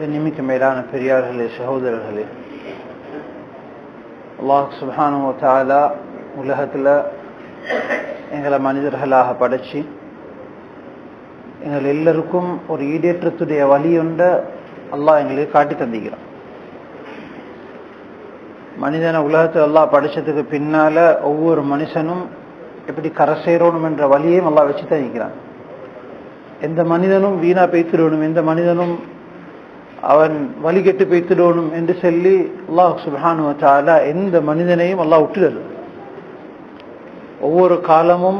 கண்ணியமிக்க மேலான பெரியார்களே, சகோதரர்களே, அல்லாஹ் சுப்ஹானஹு வ தஆலா உலகத்தில் எங்களை மனிதர்களாக படைச்சி எங்கள் எல்லாருக்கும் ஒரு ஈடேற்றத்துடைய வழி ஒன்றை அல்லாஹ் எங்களுக்கு காட்டி தந்திக்கிறான். மனிதனை உலகத்தில் அல்லாஹ் படைச்சதுக்கு பின்னால ஒவ்வொரு மனுஷனும் எப்படி கரை சேரணும் என்ற வழியையும் அல்லாஹ் வச்சு தந்திக்கிறான். எந்த மனிதனும் வீணா பேய்த்திடணும், எந்த மனிதனும் அவன் வழிகெட்டு பேய்த்திடணும் என்று சொல்லி அல்லாஹ் சுப்ஹானஹு வ தஆலா எந்த மனிதனையும் அல்லாஹ் விட்டுடல. ஒவ்வொரு காலமும்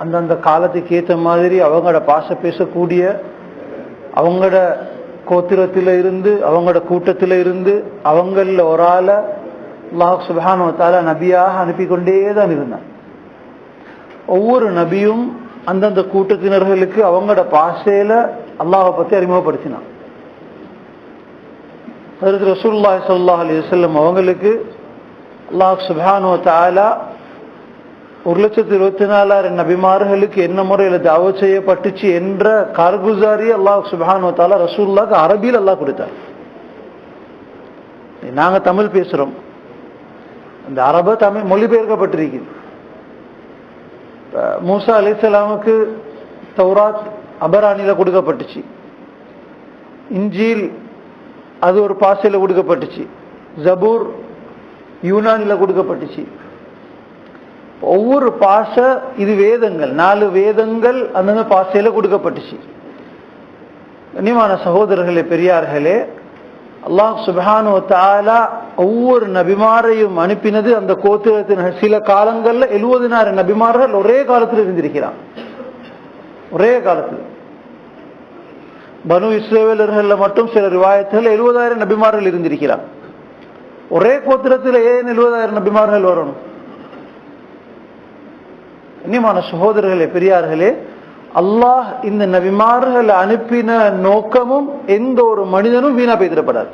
அந்தந்த காலத்துக்கு ஏற்ற மாதிரி அவங்களோட பாச பேசக்கூடிய, அவங்களோட கோத்திரத்தில் இருந்து, அவங்களோட கூட்டத்தில் இருந்து அவங்கள ஒரு ஆளை அல்லாஹ் சுப்ஹானஹு வ தஆலா நபியாக அனுப்பி கொண்டே தான் இருந்தான். ஒவ்வொரு நபியும் அந்தந்த கூட்டத்தினர்களுக்கு அவங்களோட பாஷையில அல்லாஹை பற்றி அறிமுகப்படுத்தினான். ஹஜ்ரத் ரசூலுல்லாஹி ஸல்லல்லாஹு அலைஹி வஸல்லம் அவங்களுக்கு அல்லாஹ் சுப்ஹானஹு வ தஆலா 1,24,000 நபிமார்களுக்கு என்ன முறையில் தாவத் செய்யப்பட்டுச்சு என்ற கார்குசாரி அல்லாஹ் சுப்ஹானஹு வ தஆலா ரசூலுல்லாஹ்க்கு அரபியில் அல்லாஹ் கொடுத்தார். நாங்க தமிழ் பேசுறோம், அந்த அரப தமிழ் மொழிபெயர்க்கப்பட்டிருக்குது. மூசா அலைஹிஸ்ஸலாமுக்கு தௌராத் அபரானில கொடுக்கப்பட்டுச்சு, இன்ஜீல் அது ஒரு பாசையில கொடுக்கப்பட்டுச்சு, ஜபூர் யூனானில கொடுக்கப்பட்டுச்சு. ஒவ்வொரு பாச இது வேதங்கள், 4 வேதங்கள் அந்தந்த பாசையில கொடுக்கப்பட்டுச்சு. கண்ணியமான சகோதரர்களே, பெரியார்களே, அல்லாஹ் சுப்ஹானஹு வ தஆலா ஒவ்வொரு நபிமாரையும் அனுப்பினது அந்த கோத்திரத்தின் சில காலங்கள்ல 70,000 நபிமார்கள் ஒரே காலத்தில் இருந்திருக்கிறான். ஒரே காலத்தில் பனு இஸ்ரவேலர்கள்ல மட்டும் சில ரிவாயத்தில் 70,000 நபிமார்கள் இருந்திருக்கிறான். ஒரே கோத்திரத்தில் ஏன் 70,000 நபிமார்கள் வரணும்? கண்ணியமான சகோதரர்களே, பெரியார்களே, அல்லாஹ் இந்த நபிமார்கள் அனுப்பின நோக்கமும் எந்த ஒரு மனிதனும் வீணா பேசிடப்படாது.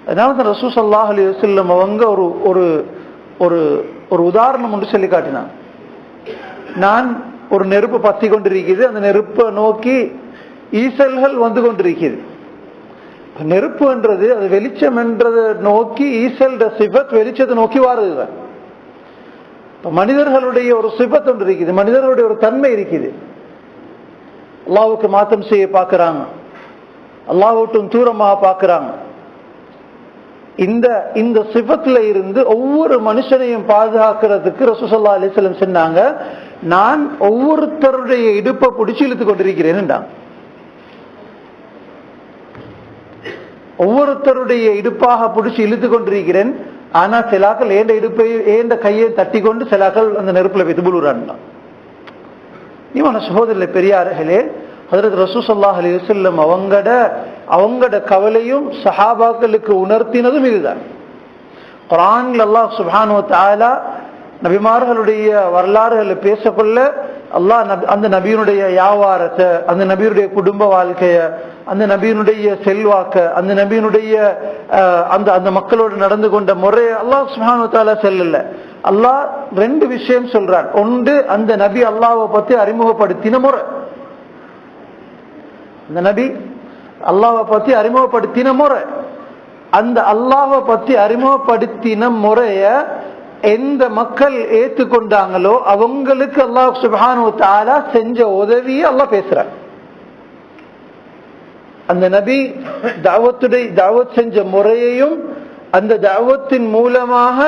அதனால தான் ரசூல் ஸல்லல்லாஹு அலைஹி வஸல்லம் அவங்க ஒரு உதாரணம் ஒன்று சொல்லி காட்டினான். நான் ஒரு நெருப்பு பத்தி கொண்டிருக்கிறது, அந்த நெருப்பை நோக்கி ஈசல்கள் வந்து கொண்டிருக்கிறது. நெருப்புன்றது அது வெளிச்சம் என்றதை நோக்கி ஈசல் சிபத் வெளிச்சத்தை நோக்கி வாருதுதான். மனிதர்களுடைய ஒரு சிபத் ஒன்று இருக்குது, மனிதர்களுடைய ஒரு தன்மை இருக்குது. அல்லாஹ்வுக்கு மாத்தம் செய்ய பார்க்கிறாங்க, அல்லாஹ்வுக்கும் தூரமாக பார்க்கிறாங்க. இந்த சிபத்துல இருந்து ஒவ்வொரு மனுஷனையும் பாதுகாக்கிறதுக்கு ரசூல் ஸல்லல்லாஹு அலைஹி வஸல்லம் சொன்னாங்க, நான் ஒவ்வொருத்தருடைய இடுப்பை பிடிச்சு இழுத்து கொண்டிருக்கிறேன். ஒவ்வொருத்தருடைய இடுப்பாக பிடிச்சு இழுத்து கொண்டிருக்கிறேன். ஆனா சிலாக்கள் ஏண்ட கையை தட்டி கொண்டு சிலாக்கள் அந்த நெருப்புல வைத்து புழுறான். இவன சகோதரர்களே, பெரியார்களே, ஹஜ்ரத் ரசூல் ஸல்லல்லாஹு அலைஹி வஸல்லம் அவங்களோட கவலையும் சஹாபாக்களுக்கு உணர்த்தினதும் இதுதான். குர்ஆன்ல அல்லாஹ் சுப்ஹானஹு வ தஆலா நபிமார்களுடைய வரலாறுகளை பேசக்கொள்ள அல்லாஹ் அந்த நபியினுடைய வியாபாரத்தை, அந்த நபியுடைய குடும்ப வாழ்க்கைய, அந்த நபியினுடைய செல்வாக்க, அந்த நபியினுடைய அந்த மக்களோடு நடந்து கொண்ட முறை அல்லாஹ் சுப்ஹானஹு வ தஆலா சொல்லல. அல்லாஹ் 2 விஷயம் சொல்றான். ஒன்று, அந்த நபி அல்லாஹ்வை பத்தி அறிமுகப்படுத்தின முறை. அந்த நபி அல்லாஹ்வை பத்தி அறிமுகப்படுத்தின முறை, அந்த அல்லாஹ்வை பத்தி அறிமுகப்படுத்தின முறைய எந்த மக்கள் ஏற்றுக்கொண்டாங்களோ அவங்களுக்கு அல்லாஹ் சுப்ஹானஹு வ தஆலா செஞ்ச உதவியை அல்லாஹ் பேசுறான். அந்த நபி தாவத் செஞ்ச முறையையும் அந்த தாவத்தின் மூலமாக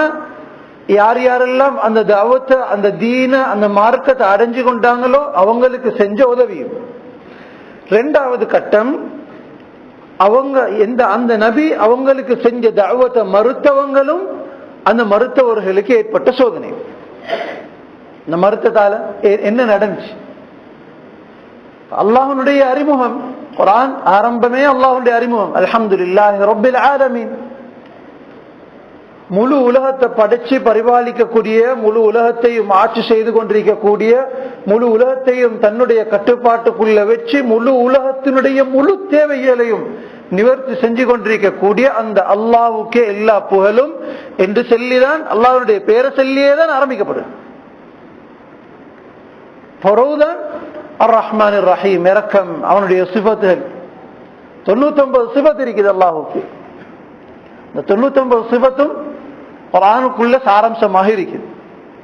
யார் யாரெல்லாம் அந்த தாவத்தை, அந்த தீன, அந்த மார்க்கத்தை அடைஞ்சு கொண்டாங்களோ அவங்களுக்கு செஞ்ச உதவியும். 2வது கட்டம், அந்த நபி அவங்களுக்கு செஞ்ச தாவத்தை மறுத்தவங்களும் அந்த மறுத்தவர்களுக்கு ஏற்பட்ட சோதனை. இந்த மறுத்ததால என்ன நடந்துச்சு? அல்லாஹ்வுடைய அறிமுகம், குர்ஆன் ஆரம்பமே அல்லாஹ்வுடைய அறிமுகம். அல்ஹம்துலில்லாஹி ரப்பில் ஆலமீன். முழு உலகத்தை படைச்சு பரிபாலிக்கக்கூடிய, முழு உலகத்தையும் ஆட்சி செய்து கொண்டிருக்கக்கூடிய, முழு உலகத்தையும் தன்னுடைய கட்டுப்பாட்டுக்குள்ள வச்சு முழு உலகத்தினுடைய முழு தேவைகளையும் நிவர்த்தி செஞ்சு கொண்டிருக்கக்கூடிய அந்த அல்லாஹ்வுக்கே எல்லா புகழும் என்று சொல்லிதான், அல்லாஹ்வுடைய பேரை சொல்லியே தான் ஆரம்பிக்கப்படும். பொறவுதான் அர் ரஹ்மான் ரஹீம், இரக்கம், அவனுடைய சிஃபத்துகள். 99 சிபத் இருக்குது அல்லாஹ்வுக்கு. இந்த 99 சிபத்தும் குர்ஆனுக்குள்ள சாராம்சமாக இருக்குது.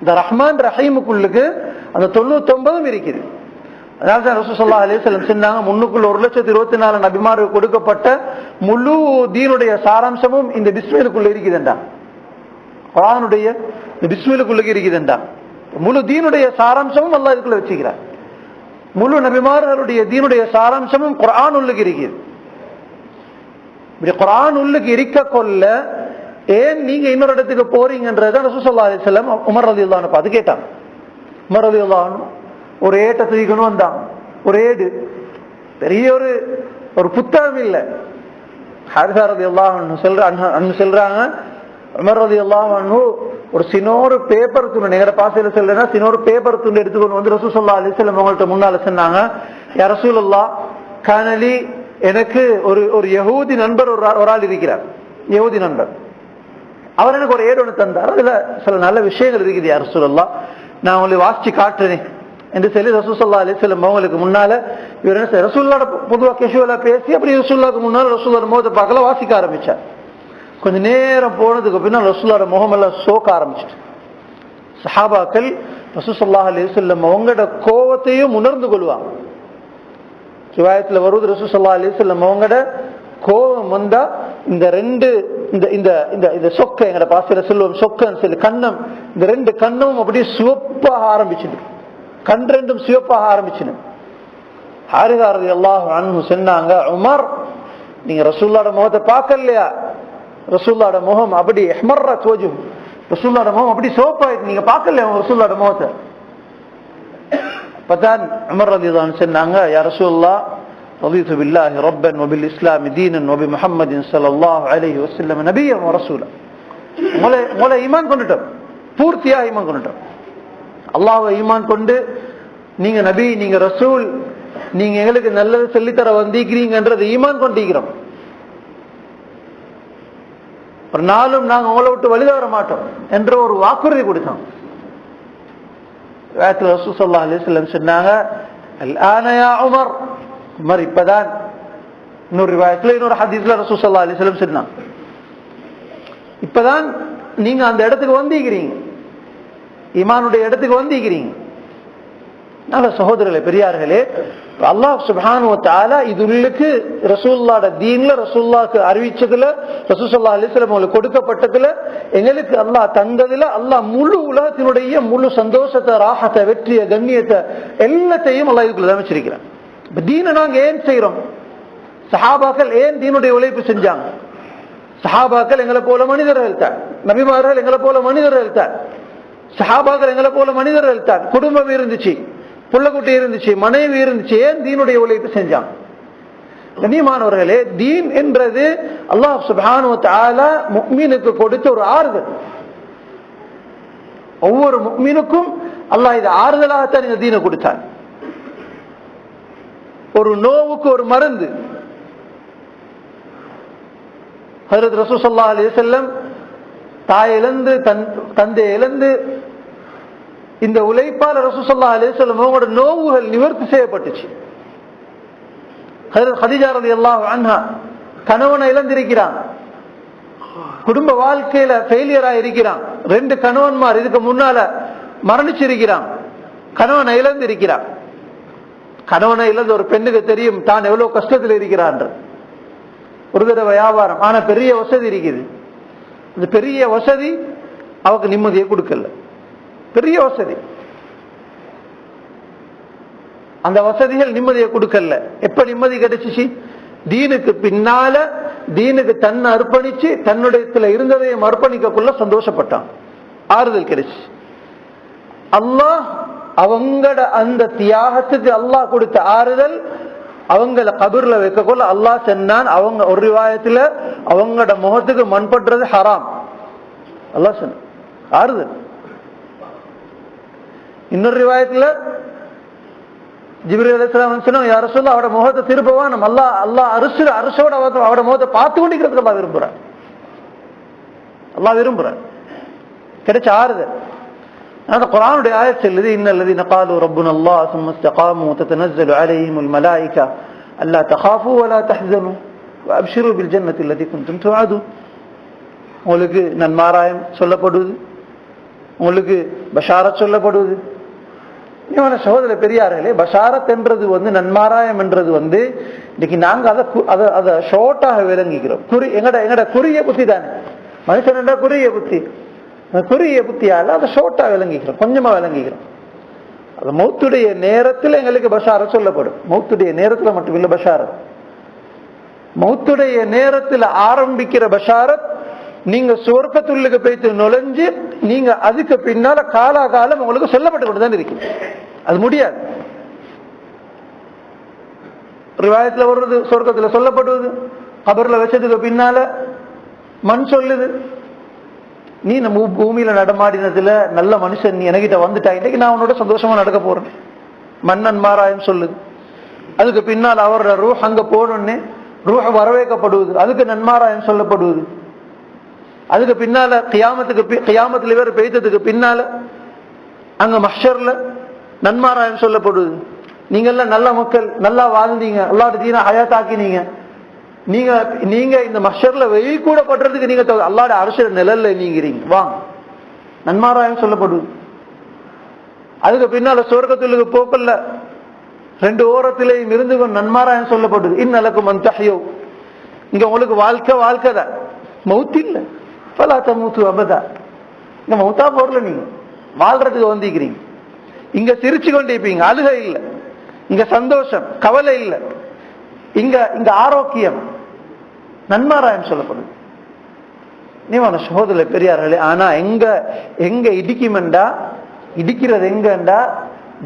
இந்த ரஹ்மான் ரஹீமுக்குள்ளுக்கு அந்த 99 இருக்குது. அதனால தான் ரசூல் ஸல்லல்லாஹு அலைஹி வஸல்லம் சொன்னாங்க, முன்னுக்குள்ள 1,24,000 நபிமாருக்கு கொடுக்கப்பட்ட முழு தீனுடைய சாராம்சமும் இந்த பிஸ்மிலுக்குள்ள இருக்குதுண்டா. குர்ஆனுடைய இந்த பிஸ்மிலுக்குள்ள இருக்குதுண்டா. முழு தீனுடைய சாராம்சமும் அல்லாஹ் இதுக்குள்ள வச்சுக்கிறார். முழு நபிமார்களுடைய தீனுடைய சாராம்சமும் குர்ஆன் உள்ளுக்கு இருக்குது. இப்படி குர்ஆன் உள்ளுக்கு இருக்க கொள்ள ஏன் நீங்க இன்னொரு இடத்துக்கு போறீங்கன்றத ரசூல் ஸல்லல்லாஹு அலைஹி வஸல்லம் உமர் ரலியல்லாஹு அன்ஹு பார்த்து கேட்டாங்க. உமர் ரலியல்லாஹு அன்ஹு ஒரு ஏட்டை தூக்கிக்கணும் வந்தாங்க. ஒரு ஏடு, பெரிய ஒரு புத்தகம் இல்லை. ஹாரிஸா ரலியல்லாஹு அன்ஹு சொல்றாங்க, உமர் ரலியல்லாஹு அன்ஹு ஒரு சின்னொரு பேப்பர் துண்டு, நேர பாசையில சொல்றேன்னா சின்னொரு பேப்பர் துண்டு எடுத்துக்கொண்டு வந்து ரசூல் ஸல்லல்லாஹு அலைஹி வஸல்லம் அவங்கள்ட்ட முன்னால சொன்னாங்க, யா ரசூலல்லாஹ் கானலி, எனக்கு ஒரு யஹூதி நண்பர் ஒரு ஆள் இருக்கிறார், யஹூதி நண்பர். அவர் எனக்கு ஒரு ஏடு ஒன்று தந்தார், அதுல சில நல்ல விஷயங்கள் இருக்குது, யா ரசூலல்லாஹ் நான் உங்களுக்கு வாசிச்சு காட்டுறேன் என்று சொல்லி ரசூல் ஸல்லல்லாஹு அலைஹி வஸல்லம் அவங்களுக்கு முன்னால இவர் என்ன ரசூலுல்லாஹ்வோட பொதுவாக கேஷுவலா பேசி அப்படி ரசூலுல்லாஹ்க்கு முன்னால ரசூலுல்லாஹ் முகத்தை பார்க்கல வாசிக்க ஆரம்பிச்சார். கொஞ்ச நேரம் போனதுக்கு பின்னால் ரசூலுல்லாஹ்வோட முகமெல்லாம் சோக்க ஆரம்பிச்சிட்டு சஹாபாக்கள் ரசூல் ஸல்லல்லாஹு அலைஹி வஸல்லம் அவங்களோட கோவத்தையும் உணர்ந்து கொள்வாங்க. ரிவாயத்துல வருது, ரசூல் ஸல்லல்லாஹு அலைஹி வஸல்லம் அவங்களோட கோபம் வந்தா இந்த ரெண்டு இந்த சொக்க, எங்கட பாசையில சொல்லுவோம் சொக்கன்னு சொல்லி கண்ணம், இந்த ரெண்டு கண்ணும் அப்படியே சிவப்பாக ஆரம்பிச்சுது, கண் ரெண்டும் சிவப்பாக ஆரம்பிச்சுன்னு. ஹாரிஸா ரலியல்லாஹு அன்ஹு சொன்னாங்க, உமர் நீங்க ரசூலுல்லாஹ்வோட முகத்தை பார்க்கலையா? ரசூலுல்லாஹ்வோட முகம் அப்படி இஹ்மர்ரத் வஜ்ஹு, ரசூலுல்லாஹ்வோட முகம் அப்படி சிவப்பாயிட்டு, நீங்க பார்க்கலையா ரசூலுல்லாஹ்வோட முகத்தை? அப்பதான் உமர் ரலியல்லாஹு அன்ஹு சொன்னாங்க, யா ரசூலுல்லாஹ் ரضيت بالله ربا وبالاسلام دينا وبمحمد صلى الله عليه وسلم نبيا ورسولا. உங்களை ஈமான் கொண்டுட்டோம், பூர்த்தியா ஈமான் கொண்டுட்டோம். அல்லாஹ்வை ஈமான் கொண்டு நீங்க நபி, நீங்க ரசூல், நீங்க எங்களுக்கு நல்லது சொல்லித்தர வந்திருக்கிறீங்கன்றது ஈமான் கொண்டிருக்கிறோம். ஒரு நாளும் நாங்க உங்களை விட்டு வழிதவர மாட்டோம் என்ற ஒரு வாக்குறுதி கொடுத்தோம். ரசூல் ஸல்லல்லாஹு அலைஹி வஸல்லம் சொன்னாங்க, அல்ஆன யா உமர், உமர் இப்பதான். இன்னொரு ரிவாயத்துல இன்னொரு ஹதீஸ்ல ரசூல் ஸல்லல்லாஹு அலைஹி வஸல்லம் சொன்னாங்க, இப்பதான் நீங்க அந்த இடத்துக்கு வந்திருக்கிறீங்க, ஈமானுடைய இடத்துக்கு வந்திருக்கிறீங்க. நல்ல சகோதரர்களே, பெரியார்களே, அல்லாஹ் சுப்ஹானஹு வ தஆலா இதுக்கு ரசூலுல்லாஹ்வோட தீன்ல ரசூலுல்லாஹ்க்கு அறிவிச்சதுல ரசூல் ஸல்லல்லாஹு அலைஹி வஸல்லம் அவங்களுக்கு கொடுக்கப்பட்டதுல எங்களுக்கு அல்லாஹ் தந்ததுல அல்லாஹ் முழு உலகத்தினுடைய முழு சந்தோஷத்தை, ராஹத்தை, வெற்றியை, கண்ணியத்தை எல்லாத்தையும் அல்லாஹ் இதுக்குள்ள அமைச்சிருக்கிறான். இப்ப தீனை நாங்க ஏன் செய்யறோம்? சஹாபாக்கள் ஏன் தீனுடைய உழைப்பு செஞ்சாங்க? சஹாபாக்கள் எங்களை போல மனிதர்கள் தான், நபிமார்கள் எங்களை போல மனிதர்கள் தான், சஹாபாக்கள் எங்களை போல மனிதர்கள் தான். குடும்பம் இருந்துச்சு, புள்ளக்குட்டி இருந்துச்சு, மனைவி இருந்துச்சு. ஏன் தீனுடைய உழைப்பு செஞ்சாங்க? கண்ணியமானவர்களே, தீன் என்றது அல்லாஹ் சுப்ஹானஹு வ தஆலா முஃமினுக்கு கொடுத்த ஒரு ஆறுதல். ஒவ்வொரு முஃமினுக்கும் அல்லாஹ் இது ஆறுதலாகத்தான் இந்த தீனை கொடுத்தார். ஒரு நோவுக்கு ஒரு மருந்து. ஹஜ்ரத் ரசூல் ஸல்லல்லாஹு அலைஹி வஸல்லம் தாய் இழந்து தந்தை இழந்து இந்த உழைப்பால் ரசூல் ஸல்லல்லாஹு அலைஹி வஸல்லம் அவங்களோட நோவுகள் நிவர்த்தி செய்யப்பட்டுச்சு. ஹஜ்ரத் கதீஜா ரலியல்லாஹு அன்ஹா கணவனை இழந்திருக்கிறான், குடும்ப வாழ்க்கையில ஃபெயிலியரா இருக்கிறான். 2 கணவன்மார் இதுக்கு முன்னால மரணிச்சிருக்கிறான், கணவனை இழந்து இருக்கிறான். கணவனை இழந்த ஒரு பெண்ணுக்கு தெரியும் தான் எவ்வளவு கஷ்டத்தில் இருக்கிறான். ஒரு தடவை வியாபாரம், ஆனா பெரிய வசதி இருக்குது. அந்த பெரிய வசதி அவக்கு நிம்மதியை கொடுக்கல. பெரிய வசதி, அந்த வசதிகள் நிம்மதியை கொடுக்கல. எப்ப நிம்மதி கிடைச்சிச்சு? தீனுக்கு பின்னால தீனுக்கு தன்னை அர்ப்பணிச்சு தன்னுடைய இருந்ததையும் அர்ப்பணிக்கக்குள்ள சந்தோஷப்பட்டான், ஆறுதல் கிடைச்சு. அல்லாஹ் அவங்களோட அந்த தியாகத்துக்கு அல்லாஹ் கொடுத்த ஆறுதல் அவங்கள கபர்ல வைக்கக்குள்ள அல்லாஹ் சொன்னான், அவங்க ஒரு ரிவாயத்துல அவங்களோட முகத்துக்கு மண்படுறது ஹராம். அல்லாஹ் சொன்ன ஆறுதல். இன்னொரு ரிவாயத்துல ஜிப்ரீல் அலைஹிஸ்ஸலாம் சொன்னாங்க, யா ரசூலல்லாஹ் அவட முகத்தை திருப்பவா, நம்ம அல்லாஹ் அரசோட அவட முகத்தை பார்த்து கொண்டிருக்கிறதுக்கு அல்லாஹ் விரும்புறான். அல்லாஹ் விரும்புறான். கிடைச்ச ஆறுதல். அந்த குர்ஆனுடைய ஆயத் சொல்லுது, இன்னல்லதீன قالوا ربنا الله ثم استقاموا تتنزل عليهم الملائكة الا تخافوا ولا تحزنوا அப்ஷிரு பில் ஜன்னத்தில் லதி குன்தும் துஆதுன். உங்களுக்கு நன்மாராயம் சொல்லப்படுவது, உங்களுக்கு பஷாரத் சொல்லப்படுவது. சகோதர பெரியார்களே, பஷாரத் என்றது நன்மாராயம் என்றது இன்னைக்கு நாங்க அதை ஷார்ட்டாக விளங்கிக்கிறோம். எங்கட குறுகிய புத்தி தானே மனுஷன் என்ற குறுகிய புத்தி. குறுகிய புத்தியால அதை ஷார்ட்டா விளங்கிக்கிறோம், கொஞ்சமா விளங்கிக்கிறோம். அது மௌத்துடைய நேரத்தில் எங்களுக்கு பஷாரத் சொல்லப்படும். மௌத்துடைய நேரத்தில் மட்டுமில்லை பஷாரத், மௌத்துடைய நேரத்தில் ஆரம்பிக்கிற பஷாரத் நீங்க சுவர்க்கத்துள்ளுக்கு போய்த்து நுழைஞ்சு நீங்க அதுக்கு பின்னால காலாகாலம் உங்களுக்கு சொல்லப்பட்டு கொண்டுதான் இருக்கு. அது முடியாது. ரிவாயத்துல வருது, சொர்க்கத்துல சொல்லப்படுவது, கபர்ல வச்சதுக்கு பின்னால மண் சொல்லுது, நீ நம்ம பூமியில நடமாடினதுல நல்ல மனுஷன், நீ என்கிட்ட வந்துட்டா, இன்னைக்கு நான் உன்னோட சந்தோஷமா நடக்க போறேன். மன்னன் மாராயம் சொல்லுது. அதுக்கு பின்னால் அவரோட ரூஹ் அங்க போனோன்னு ரூஹ் வரவேற்கப்படுவது, அதுக்கு நன்மாராயம் சொல்லப்படுவது. அதுக்கு பின்னால கியாமத்துல இவர் பெய்ததுக்கு பின்னால அங்க மஹ்ஷர்ல நன்மாராயம் சொல்லப்படுவது. நீங்க எல்லாம் நல்ல மக்கள், நல்லா வாழ்ந்தீங்க, அல்லாஹ்வுடைய தீனை ஹயாத்தாக்கினீங்க, நீங்க இந்த மஹ்ஷர்ல வெயில் கூட படுறதுக்கு நீங்க அல்லாஹ்வுடைய அர்ஷ் நிழல்ல நீங்கிறீங்க, வாங்க, நன்மாராயம் சொல்லப்படுவது. அதுக்கு பின்னால சொர்க்கத்துக்கு போக்கல்ல ரெண்டு ஓரத்திலேயும் இருந்து நன்மாராயம் சொல்லப்படுது. இன்னலக்கும் மன் தஹ்யோ, இங்க உங்களுக்கு வாழ்க்கை தான், மௌத் இல்ல. ஃபலா தமூது அபதா, இங்க மௌத்தா போறல, நீங்க வாழ்றதுக்கு வந்திருக்கிறீங்க. இங்க சிரிச்சு கொண்டிருப்பீங்க, அழுகை இல்ல. இங்க சந்தோஷம், கவலை இல்ல. இங்க ஆரோக்கியம், நன்மாராயம் சொல்லப்படுது. நீவான சகோதர பெரியார்களே, ஆனா எங்க இடிக்குமெண்டா, இடிக்கிறது எங்கண்டா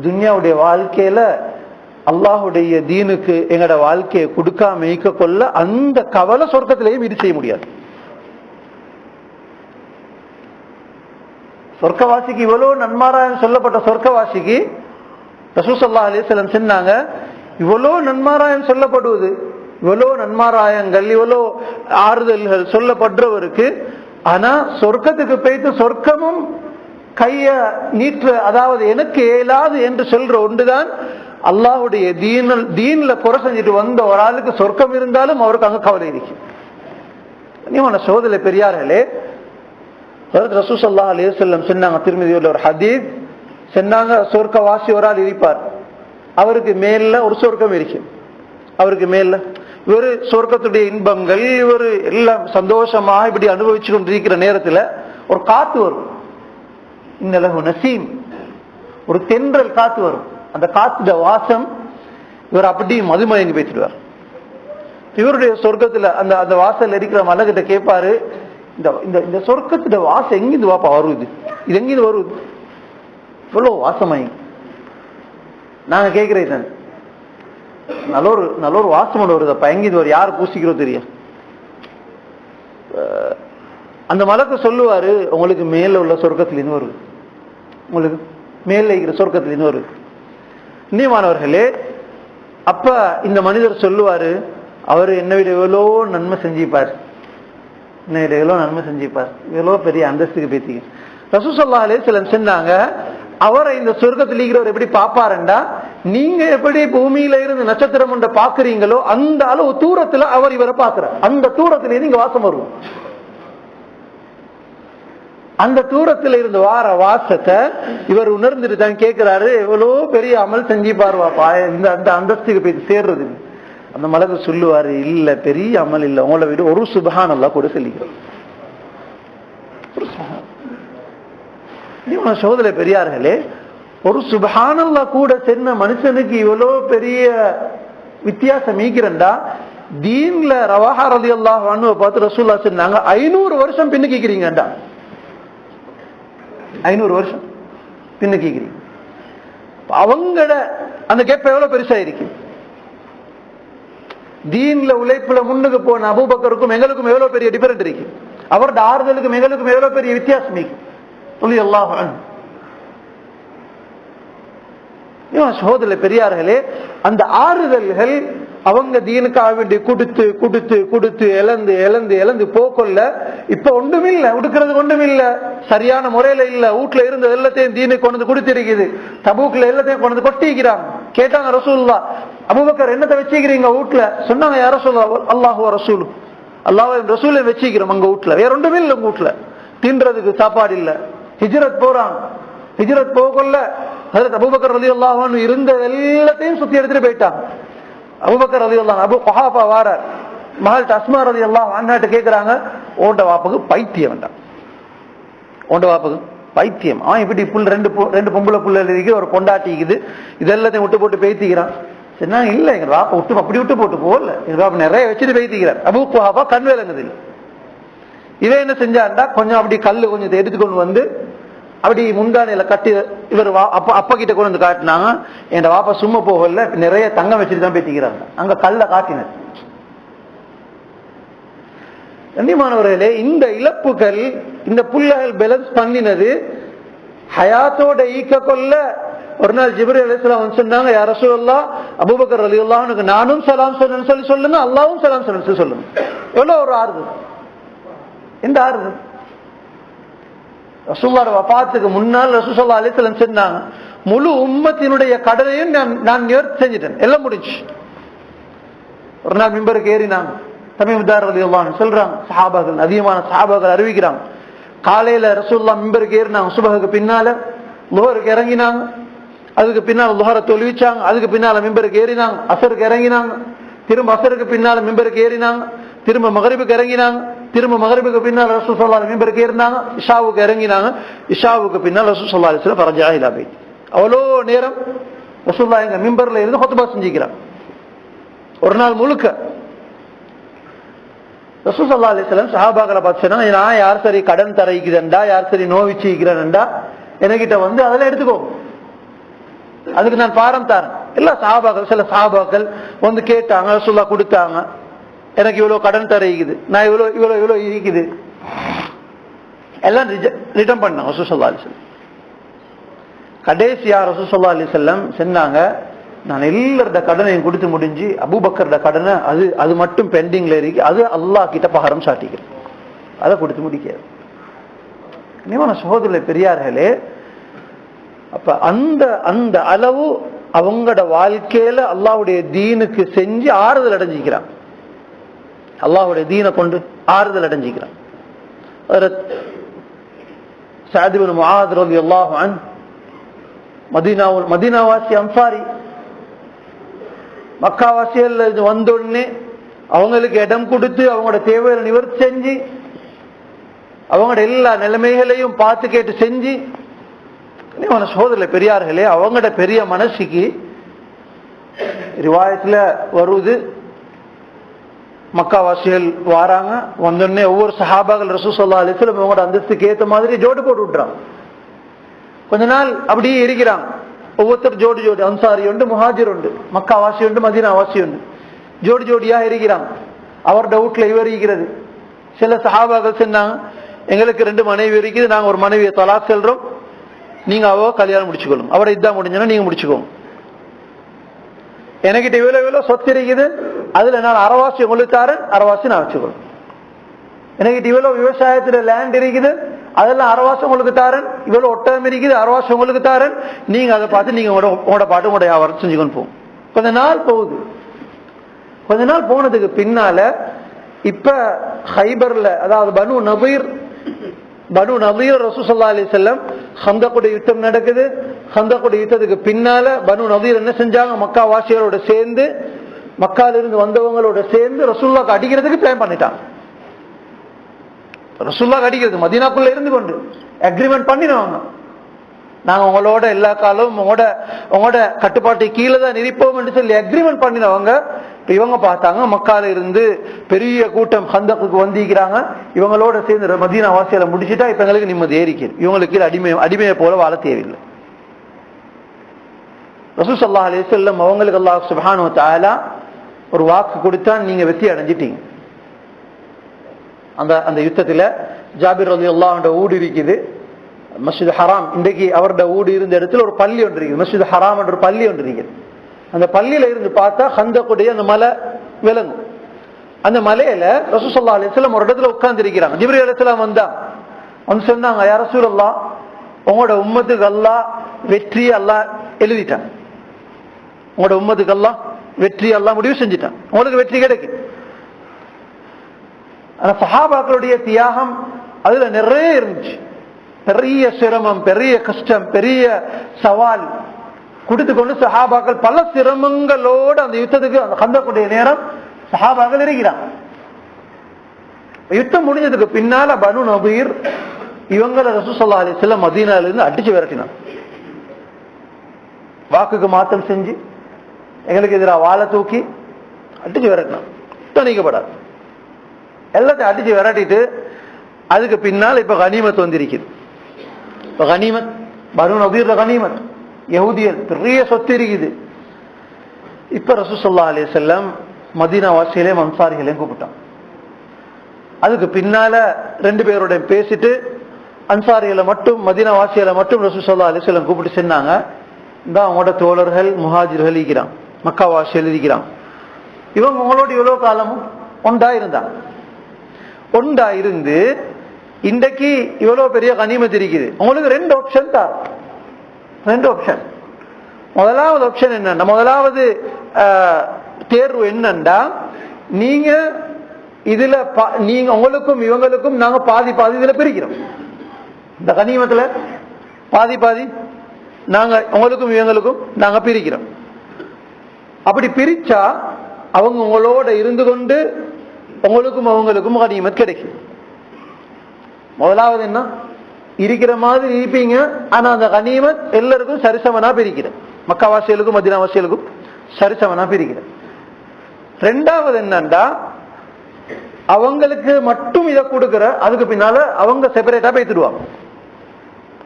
துன்யாவுடைய வாழ்க்கையில அல்லாஹுடைய தீனுக்கு எங்கட வாழ்க்கையை கொடுக்காம ஈக்க கொள்ள அந்த கவலை சொர்க்கத்திலேயும் இது செய்ய முடியாது. சொர்க்கவாசிக்கு இவ்வளவு நன்மாராயம் சொல்லப்பட்ட சொர்க்கவாசிக்கு ரசூல் ஸல்லல்லாஹு அலைஹி வஸல்லம் சொன்னாங்க, இவ்வளவு நன்மாராயம் சொல்லப்படுவது, இவ்வளவு நன்மாராயங்கள், இவ்வளவு ஆறுதல்கள் சொல்லப்படுறவருக்கு, ஆனா சொர்க்கத்துக்கு போயிட்டு சொர்க்கமும் கைய நீற்று, அதாவது எனக்கு இயலாது என்று சொல்ற ஒன்றுதான் அல்லாஹ்வுடைய தீன்ல குறை செஞ்சுட்டு வந்த ஒரு ஆளுக்கு சொர்க்கம் இருந்தாலும் அவருக்கு அங்க கவலை இருக்கு. நீங்க சோதனை பெரியார்களே, ரசூல் ஸல்லல்லாஹு அலைஹி வஸல்லம் சொன்னாங்க, திர்மிதியில ஒரு ஹதீஸ் சொன்னாங்க, சொர்க்கவாசி ஒரு ஆள் இருப்பார், அவருக்கு மேல ஒரு சொர்க்கம் இருக்கு. அவருக்கு மேல இவரு சொர்க்கத்துடைய இன்பங்கள், இவரு எல்லாம் சந்தோஷமா இப்படி அனுபவிச்சு கொண்டிருக்கிற நேரத்துல ஒரு காத்து வரும். இன்னலஹு நசீம், ஒரு தென்றல் காத்து வரும். அந்த காத்துட வாசம் இவர் அப்படி மதுமயங்கி பேசிடுவார். இவருடைய சொர்க்கத்துல அந்த வாசல் இருக்கிற மலகிட்ட கேட்பாரு, இந்த சொர்க்கத்துட வாசம் எங்கிருந்து வாப்பா வருது, இது எங்கிருந்து வருது, இவ்வளவு வாசமாயி. நாங்க கேட்கிறேன், நல்ல ஒரு வாசம் வருதப்பா, எங்கிருந்து வரும், யாரு பூசிக்கிறோம் தெரியும். அந்த மலக்கு சொல்லுவாரு, உங்களுக்கு மேல உள்ள சொர்க்கத்திலிருந்து வருது, உங்களுக்கு மேல இருக்கிற சொர்க்கத்திலிருந்து வருது. நீமானவர்களே, அப்ப இந்த மனிதர் சொல்லுவாரு, அவரு என்னை விட எவ்வளோ நன்மை செஞ்சிப்பார், என்னை விட எவ்வளோ நன்மை செஞ்சிப்பார், எவ்வளோ பெரிய அந்தஸ்துக்கு பேத்திங்க. ரசூல் ஸல்லல்லாஹு அலைஹி வஸல்லம் சொன்னாங்க, அவரை இந்த சொர்க்கத்தில் இருக்கிறவர் எப்படி பாப்பாருண்டா, நீங்க எப்படி பூமியில இருந்து நட்சத்திரம் ஒன்றை பாக்குறீங்களோ அந்த அளவு தூரத்துல அவர் இவரை பாக்குறார். அந்த தூரத்துல இங்க வாசம் வருவோம். அந்த தூரத்துல இருந்து வார வாசத்தை இவர் உணர்ந்துட்டு தான் கேட்கிறாரு, எவ்வளவு பெரிய அமல் செஞ்சு பாருவாப்பா இந்த அந்த அந்தஸ்துக்கு போய் சேர்றது. அந்த மலக்கு சொல்லுவாரு, இல்ல பெரிய அமல் இல்ல, உங்களை விட ஒரு சுப்ஹானல்லாஹ் கூட சொல்லிக்கிறோம். சோதனை பெரியார்களே, ஒரு சுப்ஹானல்லாஹ் கூட சென்ன மனுஷனுக்கு இவ்வளவு பெரிய வித்தியாசம் ஈக்கிறண்டா, தீன்ல ரவாஹா ரலியல்லாஹு அன்ஹு பார்த்து ரசூலுல்லாஹ் சொன்னாங்க, 500 வருஷம் பின்னுக்கிறீங்கடா, 500 வருஷம் பின்னுக்கிறீங்க. அவங்கள அந்த கேப்ப எவ்வளவு பெருசா இருக்கு. தீன்ல உழைப்புல முன்னுக்கு போன அபூபக்கருக்கும் எங்களுக்கும் எவ்வளவு பெரிய டிஃபரெண்ட் இருக்கு. அவரோட ஆறுதலுக்கும் எங்களுக்கும் எவ்வளவு பெரிய வித்தியாசம் இருக்கு. ரலியல்லாஹு அன்ஹு. சகோதர பெரியார்களே, அந்த ஆறுதல்கள் அவங்க தீனுக்காக வேண்டி கொடுத்து கொடுத்து கொடுத்து இழந்து இழந்து இழந்து போக்கொள்ள இப்ப ஒன்றுமில்ல, உடுக்கிறது ஒன்றுமில்ல, சரியான முறையில இல்ல, வீட்டுல இருந்த எல்லாத்தையும் தீனுக்கு கொண்டு கொடுத்திருக்குது, தபூக்ல எல்லாத்தையும் கொண்டு கொட்டிக்கிறாங்க. கேட்டாங்க ரசூலுல்லாஹ், அபூபக்கர் என்னத்தை வச்சுக்கிறீங்க வீட்டுல? சொன்னாங்க, யார சொல்ல அல்லாஹு ரசூல், அல்லாஹ் ரசூலை வச்சுக்கிறோம் அங்க வீட்டுல, வேற ஒன்றுமே இல்லை உங்க வீட்டுல, தின்றதுக்கு சாப்பாடு இல்ல. ஹிஜ்ரத் போறான், ஹிஜ்ரத் போகல ஹஜ்ரத் அபூபக்கர் ரலியல்லாஹு அன்ஹு இருந்த எல்லாத்தையும் சுத்தி எடுத்துட்டு போயிட்டாங்க. அபூபக்கர் ரலியல்லாஹு அபூ குஹாஃபா வாரார், மகள் அஸ்மா ரலியல்லாஹு அன்ஹாட்ட கேக்குறாங்க, ஓண்ட வாப்புக்கு பைத்தியம் வேண்டாம், ஓண்ட வாப்புக்கு பைத்தியம், இப்படி புல் ரெண்டு பொம்பளை புள்ள இருக்கு, ஒரு பொண்டாட்டி இருக்குது, இதெல்லாத்தையும் விட்டு போட்டு பேத்திக்கிறான். சரினா இல்ல, எங்க வாப்ப விட்டு அப்படி விட்டு போட்டு போகல, எங்க வாப்ப நிறைய வச்சுட்டு பேத்திக்கிறார். அபூ குஹாஃபா கண் விளங்குது. இவன் என்ன செஞ்சாண்டா, கொஞ்சம் அப்படி கல்லு கொஞ்சம் எடுத்துக்கொண்டு வந்து அப்படி முந்தானையில கட்டி இவர் அப்பா கிட்ட கொண்டு வந்து காட்டினாங்க. என் வாப்பா சும்மா போகல, நிறைய தங்கம் வச்சுட்டு தான் பேத்திக்கிறாங்க. அங்க கல்ல காட்டினர். கண்ணியமானவர்களே, இந்த இழப்புகள், இந்த புள்ளகள் பேலன்ஸ் பண்ணினது ஹயாத்தோட ஈக்க கொள்ள. ஒரு நாள் ஜிப்ரீல் அலைஹிஸ்ஸலாம் வந்து சொன்னாங்க, யா ரசூலல்லாஹ், அபூபக்கர் ரலியல்லாஹு அன்ஹு நானும் சலாம் சொன்னேன்னு சொல்லி சொல்லுங்க, அல்லாஹ்வும் சலாம் சொன்னேன்னு சொல்லுங்க. எவ்வளவு ஒரு ஆறுதல், இந்த ஆறுதல். ரசூலுல்லாஹ் வஃபாத்துக்கு முன்னால் ரசூல் ஸல்லல்லாஹு அலைஹி வஸல்லம் சொன்னாங்க, முழு உம்மத்தினுடைய கடனையும் நான் நிவர்த்தி செஞ்சிட்டேன், எல்லாம் முடிஞ்சு. ஒரு நாள் மிம்பருக்கு ஏறினாங்க, தமீமுத்தார் ரலியல்லாஹு அன்ஹு சொல்றாங்க, சஹாபாக்கள், அதிகமான சஹாபாக்கள் அறிவிக்கிறாங்க, காலையில ரசூலுல்லாஹ் மிம்பருக்கு ஏறினாங்க, சுபஹுக்கு பின்னால லுஹருக்கு இறங்கினாங்க, அதுக்கு பின்னால லுஹரை தொழுவிச்சாங்க, அதுக்கு பின்னால மிம்பருக்கு ஏறினாங்க, அசருக்கு இறங்கினாங்க, திரும்ப அசருக்கு பின்னால மிம்பருக்கு ஏறினாங்க, திரும்ப மகரிபுக்கு இறங்கினாங்க, திரும்ப மகரிபுக்கு பின்னால் ரசூல் ஸல்லல்லாஹு அலைஹி வஸல்லம் மிம்பருக்கு ஏறினாங்க, இஷாவுக்கு இறங்கினாங்க, இஷாவுக்கு பின்னால் ரசூல் ஸல்லல்லாஹு அலைஹி வஸல்லம் ஃபரஜா இலா பைத். அவ்வளோ நேரம் ரசூலுல்லாஹ் எங்க மிம்பர்ல இருந்து ஹுத்பா செஞ்சிக்கிறாங்க. ஒரு நாள் முழுக்க ரசூல் ஸல்லல்லாஹு அலைஹி வஸல்லம் சஹாபாக்களை பார்த்து சொன்னாங்க, நான் யார் சரி கடன் தரைக்குதுண்டா, யார் சரி நோவிச்சுக்கிறேன்டா, என்கிட்ட வந்து அதெல்லாம் எடுத்துக்கோ, அதுக்கு நான் பாரம் தரேன். எல்லா சஹாபாக்கள், சில சஹாபாக்கள் வந்து கேட்டாங்க, ரசூலுல்லாஹ் கொடுத்தாங்க, எனக்கு இவ்வளவு கடன் தரைக்குது, நான் இவ்வளவு இவ்வளவு இவ்வளவு இருக்குது, எல்லாம் ரிட்டர்ன் பண்ணாங்க ரசூல் ஸல்லல்லாஹு அலைஹி வஸல்லம். கடைசியா ரசூல் ஸல்லல்லாஹு அலைஹி வஸல்லம் சொன்னாங்க, நான் எல்லாரோட கடனையும் கொடுத்து முடிஞ்சு, அபூபக்கரோட கடனை அது மட்டும் பெண்டிங்ல இருக்கு, அது அல்லாஹ் கிட்ட பகரம் சாட்டிக்கிறேன், அதை கொடுத்து முடிக்கிறது. நியமான சகோதரர்களே, பெரியார்களே, அப்ப அந்த அளவு அவங்களோட வாழ்க்கையில அல்லாஹ்வுடைய தீனுக்கு செஞ்சு ஆறுதல் அடைஞ்சிக்கிறான், அல்லாஹ்வுடைய தீனை கொண்டு ஆறுதல் அடைஞ்சிக்கிறான். சஅத் இப்னு முஆத் ரலியல்லாஹு அன்ஹு மதீனாவாசி அன்சாரி, மக்காவாசிகள் வந்தோடனே அவங்களுக்கு இடம் கொடுத்து அவங்களோட தேவைகளை நிவர்த்தி செஞ்சு அவங்களோட எல்லா நிலைமைகளையும் பார்த்து கேட்டு செஞ்சு, சோதரில் பெரியார்களே, அவங்களோட பெரிய மனசுக்கு ரிவாயத்துல வருது, மக்காவாசிகள் வாராங்க, வந்தோடனே ஒவ்வொரு சஹாபாக்கள் ரசூல் ஸல்லல்லாஹு அலைஹி வஸல்லம் அவங்களோட அந்தஸ்துக்கு ஏற்ற மாதிரி ஜோடு போட்டு விட்டுறாங்க. கொஞ்ச நாள் அப்படியே இருக்கிறாங்க, ஒவ்வொருத்தர் ஜோடி ஜோடி, அன்சாரி உண்டு, முஹாஜிர் உண்டு, மக்காவாசி உண்டு, மதீனாவாசி உண்டு, ஜோடி ஜோடியா இருக்கிறாங்க. அவரோட வீட்டுல இவர் இருக்கிறது. சில சஹாபாக்கள் சொன்னாங்க, எங்களுக்கு 2 மனைவி இருக்குது, நாங்க ஒரு மனைவியை தலாக் செல்றோம், நீங்க அவ கல்யாணம் முடிச்சுக்கொள்ளும், அவரை இதான் முடிஞ்சோன்னா நீங்க முடிச்சுக்கோங்க. என்கிட்ட இவ்வளவு சொத்து இருக்குது, அதுல நான் அரவாசி உங்களுக்கு தாரேன், அரவாசி நான் வச்சுக்கொள்ளும். என்கிட்ட இவ்வளவு விவசாயத்துல லேண்ட் இருக்குது, அதெல்லாம் அரவாசி உங்களுக்கு தாரேன், இவ்வளவு ஒட்டகம் இருக்குது, அரவாசி உங்களுக்கு தாரேன், நீங்க அதை பார்த்து நீங்க உங்களோட பாட்டு உங்களோட வியாபாரம் செஞ்சுக்கொண்டு போகும். கொஞ்ச நாள் போகுது. கொஞ்ச நாள் போனதுக்கு பின்னால இப்ப ஹைபர்ல, அதாவது பனு நதீர் ரசூல் ஸல்லல்லாஹு அலைஹி வஸல்லம் ஹந்தக்குடைய யுத்தம் நடக்குது. ஹந்தக்குடைய யுத்தத்துக்கு பின்னால பனு நதீர் என்ன செஞ்சாங்க, மக்கா வாசிகளோட சேர்ந்து, மக்கால இருந்து வந்தவங்களோட சேர்ந்து ரசூலுல்லாஹ்க்கு அடிக்கிறதுக்கு பிளான் பண்ணிட்டாங்க. ரசூலுல்லாஹ்க்கு அடிக்கிறது, மதீனாக்குள்ள இருந்து கொண்டு அக்ரிமெண்ட் பண்ணிடுவாங்க, நாங்க உங்களோட எல்லா காலமும் உங்களோட கட்டுப்பாட்டை கீழே தான் நிற்போம் என்று சொல்லி அக்ரிமெண்ட் பண்ணினவங்க. இவங்க பார்த்தாங்க, மக்கால இருந்து பெரிய கூட்டம் ஹந்தக்குக்கு வந்திருக்கிறாங்க, இவங்களோட சேர்ந்து மதீனா வாசியில முடிச்சுட்டா இப்ப எங்களுக்கு நிம்மதி ஏறிக்கிறது, இவங்களுக்கு அடிமையை போல வாழ தேவையில்லை. ரசூல் ஸல்லல்லாஹு அலைஹி வஸல்லம் அவங்களுக்கு அல்லாஹ் சுப்ஹானஹு வ தஆலா ஒரு வாக்கு கொடுத்தா, நீங்க வெற்றி அடைஞ்சிட்டீங்க. அந்த யுத்தத்துல ஜாபிர் ரலியல்லாஹு அன்ஹு ஊடு இருக்குது, மஸ்ஜித் ஹராம், இன்றைக்கு அவரோட ஊடு இருந்த இடத்துல ஒரு பள்ளி ஒன்று இருக்குது, மஸ்ஜித் ஹராம் என்ற ஒரு பள்ளி ஒன்று இருக்குது. அந்த பள்ளியில இருந்து பார்த்தா ஹந்தக்குடைய அந்த மலை விளங்கும். அந்த மலையில ரசூல் ஸல்லல்லாஹு அலைஹி வஸல்லம் ஒரு இடத்துல உட்கார்ந்து இருக்கிறாங்க. ஜிப்ரீல் அலைஹிஸ்ஸலாம் வந்து சொன்னாங்க, யா ரசூலல்லாஹ், உங்களோட உம்மத்துக்கு அல்லாஹ் வெற்றியை அல்லாஹ் எழுதிட்டான், உங்களோட உம்மத்துக்கு அல்லாஹ் வெற்றி அல்லாஹ் முடிவு செஞ்சுட்டான், உங்களுக்கு வெற்றி கிடைக்கும். ஆனா சஹாபாக்களுடைய தியாகம் அதுல நிறைய இருந்துச்சு. பெரிய சிரமம், பெரிய கஷ்டம், பெரிய சவால் கொடுத்து கொண்டு சஹாபாக்கள் பல சிரமங்களோடு அந்த யுத்தத்துக்கு, அந்த கந்தக்கூடிய நேரம் சஹாபாக்கள் இருக்கிறாங்க. யுத்தம் முடிஞ்சதுக்கு பின்னால பனு நபீர் இவங்களை ரசூல் ஸல்லல்லாஹு அலைஹி வஸல்லம் மதீனால இருந்து அடிச்சு விரட்டினான். வாக்குக்கு மாற்றம் செஞ்சு எங்களுக்கு எதிராக வாழை தூக்கி அடிச்சு விரட்டினான். நீக்கப்படாது, எல்லாத்தையும் அடிச்சு விரட்டிட்டு அதுக்கு பின்னால் இப்ப கனிமத் வந்திருக்குது. இப்ப கனிமத் பனு நபீர்ல கனிமத் யஹூதியர் பெரிய சொத்து இருக்குது. இப்ப ரசூல் ஸல்லல்லாஹு அலைஹி வஸல்லம் மதீனா வாசிகளையும் அன்சாரிகளையும் கூப்பிட்டான். அதுக்கு பின்னால 2 பேரோட பேசிட்டு அன்சாரிகளை மட்டும் மதீனா வாசிகளை மட்டும் ரசூல் ஸல்லல்லாஹு அலைஹி வஸல்லம் கூப்பிட்டு சொன்னாங்க, இந்த அவங்களோட தோழர்கள் முஹாஜிர்கள் இருக்கிறான், மக்கா வாசிகள் இருக்கிறான், இவங்க உங்களோட இவ்வளவு காலமும் ஒண்டா இருந்து இன்றைக்கு இவ்வளவு பெரிய கனிமத் இருக்குது. உங்களுக்கு 2 ஆப்ஷன் தான். 2 ஆப்ஷன். முதலாவது ஆப்ஷன் என்னன்னா, முதலாவது தேர்வு என்னண்டா, நீங்க இதுல நீங்க உங்களுக்கும் இவங்களுக்கும் நாங்க பாதி இதுல பிரிக்கிறோம். இந்த கனிமத்துல பாதி நாங்க உங்களுக்கும் இவங்களுக்கும் நாங்க பிரிக்கிறோம். அப்படி பிரிச்சா அவங்க உங்களோட இருந்து கொண்டு உங்களுக்கும் அவங்களுக்கும் கனிமத் கிடைக்கும். முதலாவது என்ன, இருக்கிற மாதிரி இருப்பீங்க, ஆனா அந்த கனிமத் எல்லாருக்கும் சரிசமனா பிரிக்கிற, மக்காவாசிகளுக்கும் மதீனாவாசிகளுக்கும் சரிசமனா பிரிக்கிற. 2வது என்னண்டா, அவங்களுக்கு மட்டும் இதை கொடுக்கிற, அதுக்கு பின்னால அவங்க செப்பரேட்டா பேசிடுவாங்க.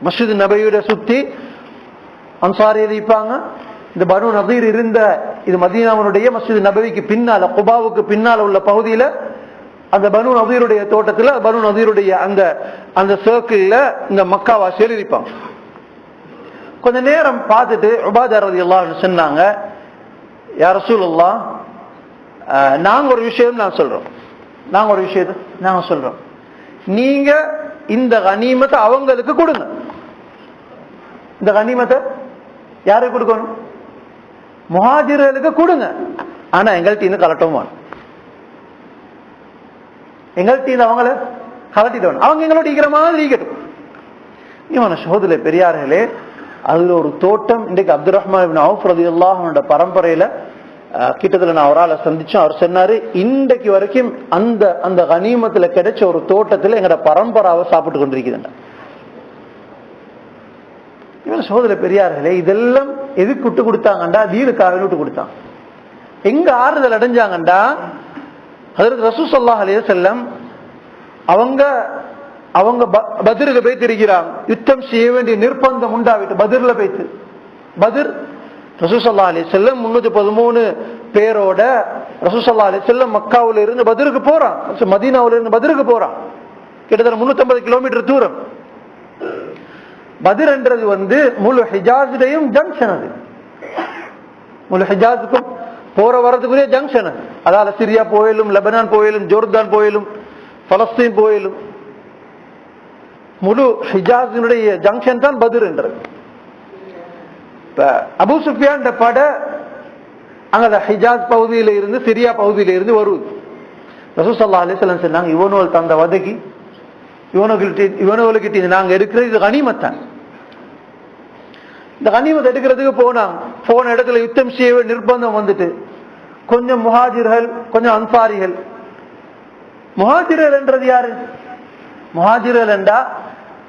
மஸ்ஜித் நபவியோட சுத்தி அன்சாரிகள் இருப்பாங்க. இந்த பனு நதீர் இருந்த இது மதீனாவுடைய மஸ்ஜித் நபவிக்கு பின்னால, குபாவுக்கு பின்னால உள்ள பகுதியில அந்த பனு நதீருடைய தோட்டத்துல, பனு நதீருடைய அந்த சர்க்கிள்ல இந்த மக்காவாசிகள் இருப்பாங்க. கொஞ்ச நேரம் பார்த்துட்டு உபாதா ரலியல்லாஹு அன்ஹு சொன்னாங்க, யா ரசூலுல்லாஹ், நாங்க ஒரு விஷயத்தை நாங்க சொல்றோம், நீங்க இந்த கனிமத்தை அவங்களுக்கு கொடுங்க. இந்த கனிமத்தை யாருக்கு கொடுக்கணும்? முஹாஜிர்களுக்கு கொடுங்க. ஆனா எங்கள்கிட்ட இருந்து கலட்டவும், எங்கள்கிட்ட இருந்து அவங்கள கலட்டிட்டு அவங்க எங்களோட இருக்கிற மாதிரி இருக்கட்டும். இவன சகோதரர்களே பெரியார்களே, அதுல ஒரு தோட்டம் இன்றைக்கு அப்துல் ரஹ்மான் இப்னு அவுஃப் ரலியல்லாஹு அன்ஹு பரம்பரையில கிட்டத்தட்ட நான் அவரால் சந்திச்சோம். அவர் சொன்னாரு, இன்றைக்கு வரைக்கும் அந்த கனிமத்துல கிடைச்ச ஒரு தோட்டத்துல எங்கட பரம்பராவை சாப்பிட்டு கொண்டிருக்குதுங்க. இவன் சகோதர பெரியார்களே, இதெல்லாம் எதுக்கு விட்டு கொடுத்தாங்கண்டா, தீனுக்காக விட்டு கொடுத்தாங்க. எங்க ஆறுதல் அடைஞ்சாங்கண்டா, ஹஜ்ரத் ரசூல் ஸல்லல்லாஹு அலைஹி வஸல்லம் அவங்க பத்ருக்கு போய் இருக்கிறாங்க. யுத்தம் செய்ய வேண்டிய நிர்பந்தம் உண்டாவிட்டு பத்ர்ல போய்த்து, பத்ர் ரசூல் ஸல்லல்லாஹு அலைஹி வஸல்லம் 313 பேரோட ரசூல் ஸல்லல்லாஹு அலைஹி வஸல்லம் மக்காவுல இருந்து பத்ருக்கு போறான், மதீனாவுல இருந்து பத்ருக்கு போறான். கிட்டத்தட்ட 350 கிலோமீட்டர் தூரம். பத்ர் என்றது முழு ஹிஜாஸுடையும் ஜங்ஷன். அது முழு ஹிஜாஸுக்கும் போற வரதுக்குரிய ஜங்ஷன். அதால சிரியா போயிலும், லெபனான் போயிலும், ஜோர்தான் போயிலும், பலஸ்தீன் போயிலும் முழு ஹிஜாஸினுடைய ஜங்ஷன் தான் பத்ர் என்றது. அபூ சுஃபியான் பட அங்க ஹிஜாஸ் பகுதியில இருந்து, சிரியா பகுதியில இருந்து வருவது. ரசூல் ஸல்லல்லாஹு அலைஹி வஸல்லம் சொன்னாங்க, இவனோல் தந்த வதகி இவனுக்கிட்ட நாங்க எடுக்கிறது இது கனிமத்தான். இந்த கனிமத்தை எடுக்கிறதுக்கு போன இடத்துல யுத்தம் செய்ய நிர்பந்தம் வந்துட்டு கொஞ்சம் முஹாஜிர்கள், கொஞ்சம் அன்சாரிகள். முஹாஜிர்கள் என்றது யாரு? முஹாஜிர்கள் என்றா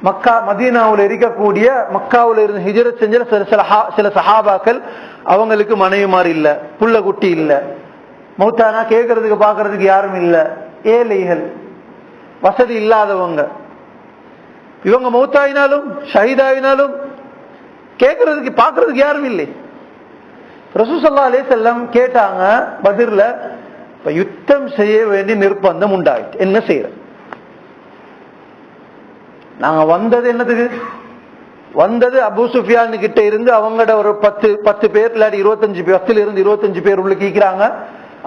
மக்கா மதீனாவில் இருக்கக்கூடிய, மக்காவில் இருந்து ஹிஜ்ரத் செஞ்ச சில சஹாபாக்கள், அவங்களுக்கு மனைவிமார் இல்ல, புள்ள குட்டி இல்ல, மௌத்தானா கேட்கறதுக்கு பாக்குறதுக்கு யாரும் இல்ல, ஏழைகள், வசதி இல்லாதவங்க. இவங்க மௌத்தாயினாலும் ஷஹீதாயினாலும் கேட்கறதுக்கு பாக்குறதுக்கு யாரும் இல்லை. ரசூல் ஸல்லல்லாஹு அலைஹி வஸல்லம் கேட்டாங்க பத்ர்ல, யுத்தம் செய்ய வேண்டிய நிர்பந்தம் உண்டாயிட்டு, என்ன செய்யற? நாங்க வந்தது என்னதுக்கு? வந்தது அபூ சுஃபியான் கிட்ட இருந்து அவங்களோட ஒரு 10 பேர் இல்லாட்டி 25 பேர், 10 இருந்து 25 பேர் உள்ள கீக்கிறாங்க.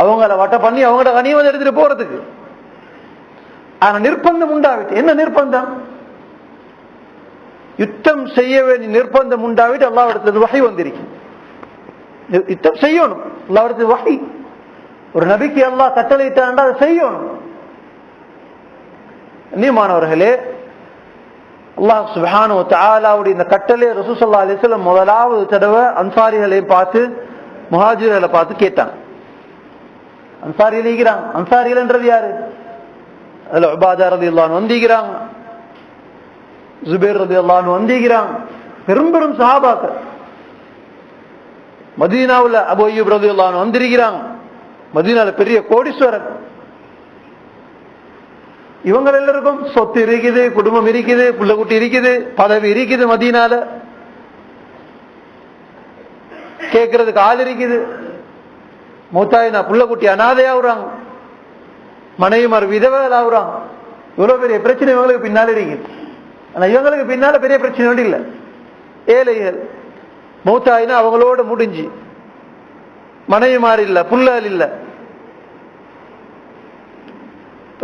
அவங்கள வட்ட பண்ணி அவங்களோட கனிமத்தை எடுத்துட்டு போறதுக்கு. ஆனா நிர்பந்தம் உண்டாவிட்டு. என்ன நிர்பந்தம்? யுத்தம் செய்ய வேண்டிய நிர்பந்தம் உண்டாவிட்டு அல்லாஹ்விடத்துல வஹி வந்திருக்கு. யுத்தம் செய்யணும். அல்லாஹ்வுடைய வஹி. ஒரு நபிக்கு அல்லாஹ் கட்டளையிட்டாண்டா அதை செய்யணும். நீமானவர்களே, அல்லாஹ் சுப்ஹானஹு வ தஆலாவுடைய இந்த கட்டளை ரசூல் ஸல்லல்லாஹு அலைஹி வஸல்லம் முதலாவது தடவை அன்சாரிகளை பார்த்து முஹாஜிர்களை பார்த்து கேட்டாங்க. அன்சாரிகள் இருக்கிறாங்க. அன்சாரிகள்ன்றது யாரு? அதுல உபாதா ரலியல்லாஹு அன்ஹு வந்திருக்கிறாங்க, ஜுபைர் ரலியல்லாஹு அன்ஹு வந்திருக்கிறாங்க, பெரும் பெரும் சஹாபாக்கள். மதீனாவுல அபூ அய்யூப் ரலியல்லாஹு அன்ஹு வந்திருக்கிறாங்க, மதீனால பெரிய கோடீஸ்வரர். இவங்க எல்லாருக்கும் சொத்து இருக்குது, குடும்பம் இருக்குது, புள்ள குட்டி இருக்குது, பதவி இருக்குது, மதீனால கேட்கறதுக்கு ஆள் இருக்குது. மூத்தாயினா புள்ள குட்டி அனாதையாகுறாங்க, மனைவிமார் விதவைகள் ஆகுறாங்க. இவ்வளவு பெரிய பிரச்சனை இவங்களுக்கு பின்னால இருக்குது. ஆனா இவங்களுக்கு பின்னால பெரிய பிரச்சனை ஒன்றும் இல்லை. ஏழைகள் மூத்தாயினா அவங்களோட முடிஞ்சு, மனைவிமார் இல்ல, புள்ளல் இல்ல.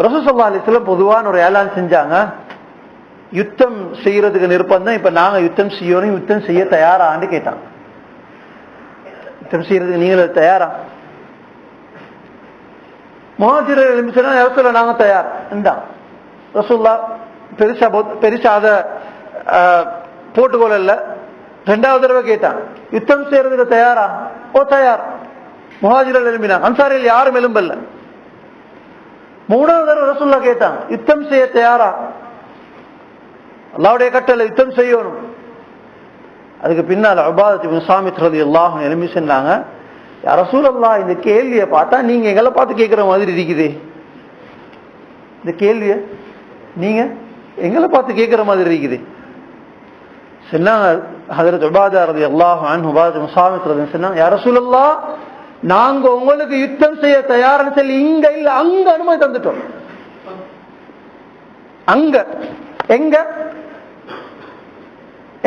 ரசூல் ஸல்லல்லாஹு அலைஹி வஸல்லம் பொதுவான ஒரு ஏலான் செஞ்சாங்க, யுத்தம் செய்யறதுக்கு நிர்பந்தம், இப்ப நாங்க யுத்தம் செய்யணும், யுத்தம் செய்ய தயாரான்னு கேட்டாங்க. யுத்தம் செய்யறதுக்கு நீங்க தயாரா? முஹாஜிர்கள் நாங்க தயார். ரசூலுல்லாஹ் பெருசா அதை போட்டுக்கொள்ள. ரெண்டாவது தடவை கேட்டான், யுத்தம் செய்யறதுக்கு தயாரா? ஓ தயார். முஹாஜிர்கள் எழும்பினாங்க, அன்சாரிகள் யாரும் எழும்பல்ல. மூணாவது தடவை ரசூலுல்லாஹ் கேட்டான், யுத்தம் செய்ய தயாரா? அல்லாஹ்வுடைய கட்டளை யுத்தம் செய்யணும். அதுக்கு பின்னால உபாதத் இப்னு ஸாமித் ரலியல்லாஹு அன்ஹு எழும்பி சொன்னாங்க, யா ரசூலல்லாஹ், இந்த கேள்வியை பார்த்தா நீங்க எங்களை பார்த்து கேட்கிற மாதிரி இருக்குது. இந்த கேள்வியை நீங்க எங்களை பார்த்து கேட்கிற மாதிரி இருக்குது சொன்னாங்க. ஹஜ்ரத் உபாதா ரலியல்லாஹு அன்ஹு உபாதத் இப்னு ஸாமித் ரலியல்லாஹு சொன்னாங்க, யா ரசூலல்லாஹ், நாங்க உங்களுக்கு யுத்தம் செய்ய தயார்னு சொல்லி இங்க இல்ல அங்க அனுமதி தந்துட்டோம். அங்க எங்க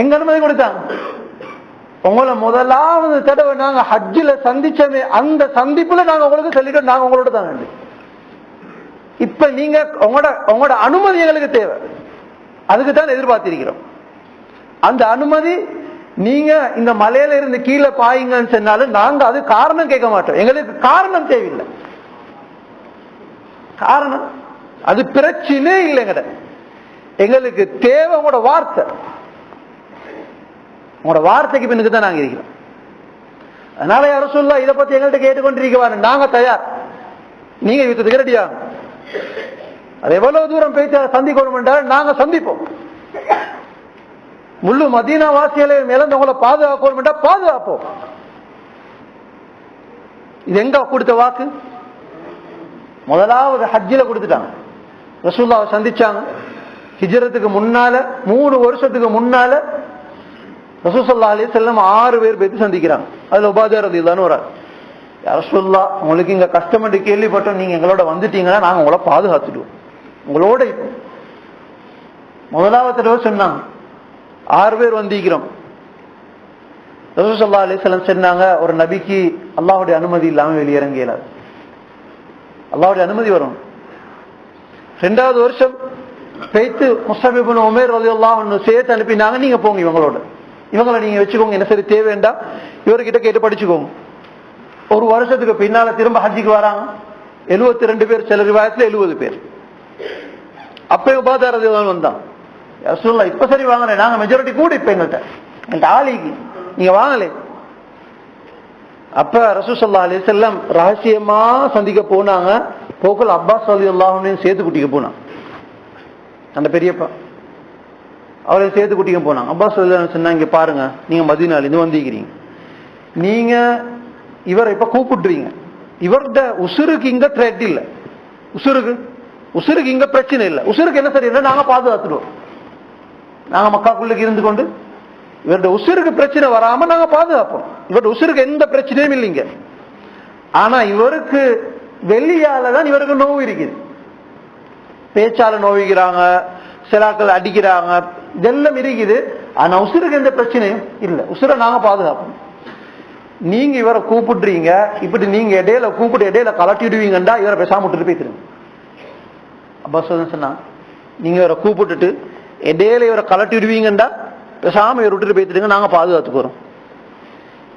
எங்க அனுமதி கொடுத்தாங்க? உங்களை முதலாவது தடவை நாங்க ஹஜ்ஜில சந்திச்சமே அந்த சந்திப்புல நாங்க உங்களுக்கு சொல்லிட்டோம், நாங்க உங்களோட தான். இப்ப நீங்க உங்களோட அனுமதி எங்களுக்கு தேவை, அதுக்கு தான் எதிர்பார்த்திருக்கிறோம். அந்த அனுமதி நீங்க இந்த மலையில இருந்து கீழே பாயுங்கன்னு சொன்னாலும் நாங்க அது காரணம் கேட்க மாட்டோம். எங்களுக்கு காரணம் தேவையில்லை. காரணம் அது பிரச்சனை இல்லைங்க. எங்களுக்கு தேவை உங்களோட வார்த்தை. உங்களோட வார்த்தைக்கு பின்னுக்கு தான் நாங்க இருக்கிறோம். அதனால யா ரசூலுல்லாஹ், இதை பத்தி எங்கள்கிட்ட கேட்டுக்கொண்டிருக்கவாரு, நாங்க தயார், நீங்க யுத்தத்துக்கு ரெடியா? அது எவ்வளவு தூரம் பேச்சு சந்திக்கணும் என்றால் நாங்க சந்திப்போம். முழு மதீனா வாசிகளை இழந்தவங்களை பாதுகாக்கணும் என்றால் பாதுகாப்போம். இது எங்க கொடுத்த வாக்கு? முதலாவது ஹஜ்ஜில கொடுத்துட்டாங்க. ரசூலுல்லாஹ் சந்திச்சாங்க. ஹிஜ்ரத்துக்கு முன்னால 3 வருஷத்துக்கு முன்னால ரசூல் ஸல்லல்லாஹு அலைஹி வஸல்லம் 6 பேர் பேத்து சந்திக்கிறாங்க. அதுல உபாதா ரலியல்லாஹு அன்ஹு வரார். யா ரசூலுல்லாஹ், உங்களுக்கு இங்க கஷ்டம் என்று கேள்விப்பட்டோம், நீங்க எங்களோட வந்துட்டீங்கன்னா நாங்க உங்களை பாதுகாத்துடுவோம். உங்களோட இப்போ முதலாவது தடவை சொன்னாங்க, 6 பேர் வந்திருக்கிறோம். ரசூல் ஸல்லல்லாஹு அலைஹி வஸல்லம் சொன்னாங்க, ஒரு நபிக்கு அல்லாஹ்வுடைய அனுமதி இல்லாம வெளியிறங்க இயலாது. அல்லாஹ்வுடைய அனுமதி வரும். 2வது வருஷம் பேத்து முஸ்அப் இப்னு உமைர் ரலியல்லாஹு அன்ஹு சேர்த்து அனுப்பினாங்க, நீங்க போங்க இவங்களோட, இவங்களை நீங்க வச்சுக்கோங்க, என்ன சரி தேவை வேண்டாம், இவர்கிட்ட கேட்டு படிச்சுக்கோங்க. ஒரு வருஷத்துக்கு பின்னால திரும்ப ஹஜ்ஜிக்கு வராங்க. 72 பேர், சில ரிவாயத்துல 70 பேர். அப்ப உபாதா ரலியல்லாஹு அன்ஹு வந்தான், ரசூலுல்லாஹ் இப்ப சரி வாங்கல, நாங்க மெஜாரிட்டி கூட இப்ப எங்கள்கிட்ட ஆளிக்கு நீங்க வாங்கலே. அப்ப ரசூல் ஸல்லல்லாஹு அலைஹி வஸல்லம் ரகசியமா சந்திக்க போனாங்க. போக்கல் அப்பாஸ் ரலியல்லாஹு அன்ஹு சேர்த்து குட்டிக்க போனாங்க. அந்த பெரியப்பா அவரை சேர்த்து குட்டிக்க போனாங்க. அப்பாஸ் ரலியல்லாஹு அன்ஹு சொன்னாங்க, இங்க பாருங்க, நீங்க மதீனால இருந்து வந்திருக்கிறீங்க, நீங்க இவரை இப்ப கூப்பிட்டுறீங்க, இவர்கிட்ட உசுருக்கு இங்க த்ரெட் இல்ல, உசுருக்கு இங்க பிரச்சனை இல்லை, உசுருக்கு என்ன சரி இல்லை, நாங்க பாதுகாத்துடுவோம். நாங்க மக்காக்குள்ளுக்கு இருந்து கொண்டு இவருடைய உசுருக்கு பிரச்சனை வராம நாங்க பாதுகாப்போம். இவருடைய உசுருக்கு எந்த பிரச்சனையும் இல்லைங்க. ஆனா இவருக்கு வெளியாலதான் இவருக்கு நோவு இருக்குது. பேச்சால நோவிக்கிறாங்க, சிலாக்கள் அடிக்கிறாங்க, இதெல்லாம் இருக்குது. ஆனா உசுருக்கு எந்த பிரச்சனையும் இல்லை, உசுரை நாங்க பாதுகாப்போம். நீங்க இவரை கூப்பிடுறீங்க, இப்படி நீங்க இடையில கூப்பிட்டு இடையில கலட்டிடுவீங்கண்டா இவரை பேசாம விட்டுட்டு போய்த்துருங்க. அப்பா சொன்னா, நீங்க இவரை கூப்பிட்டுட்டு இடையில இவரை கலட்டிடுவீங்கண்டா பேசாம இவரை விட்டுட்டு போய்த்துடுங்க, நாங்க பாதுகாத்து போறோம்.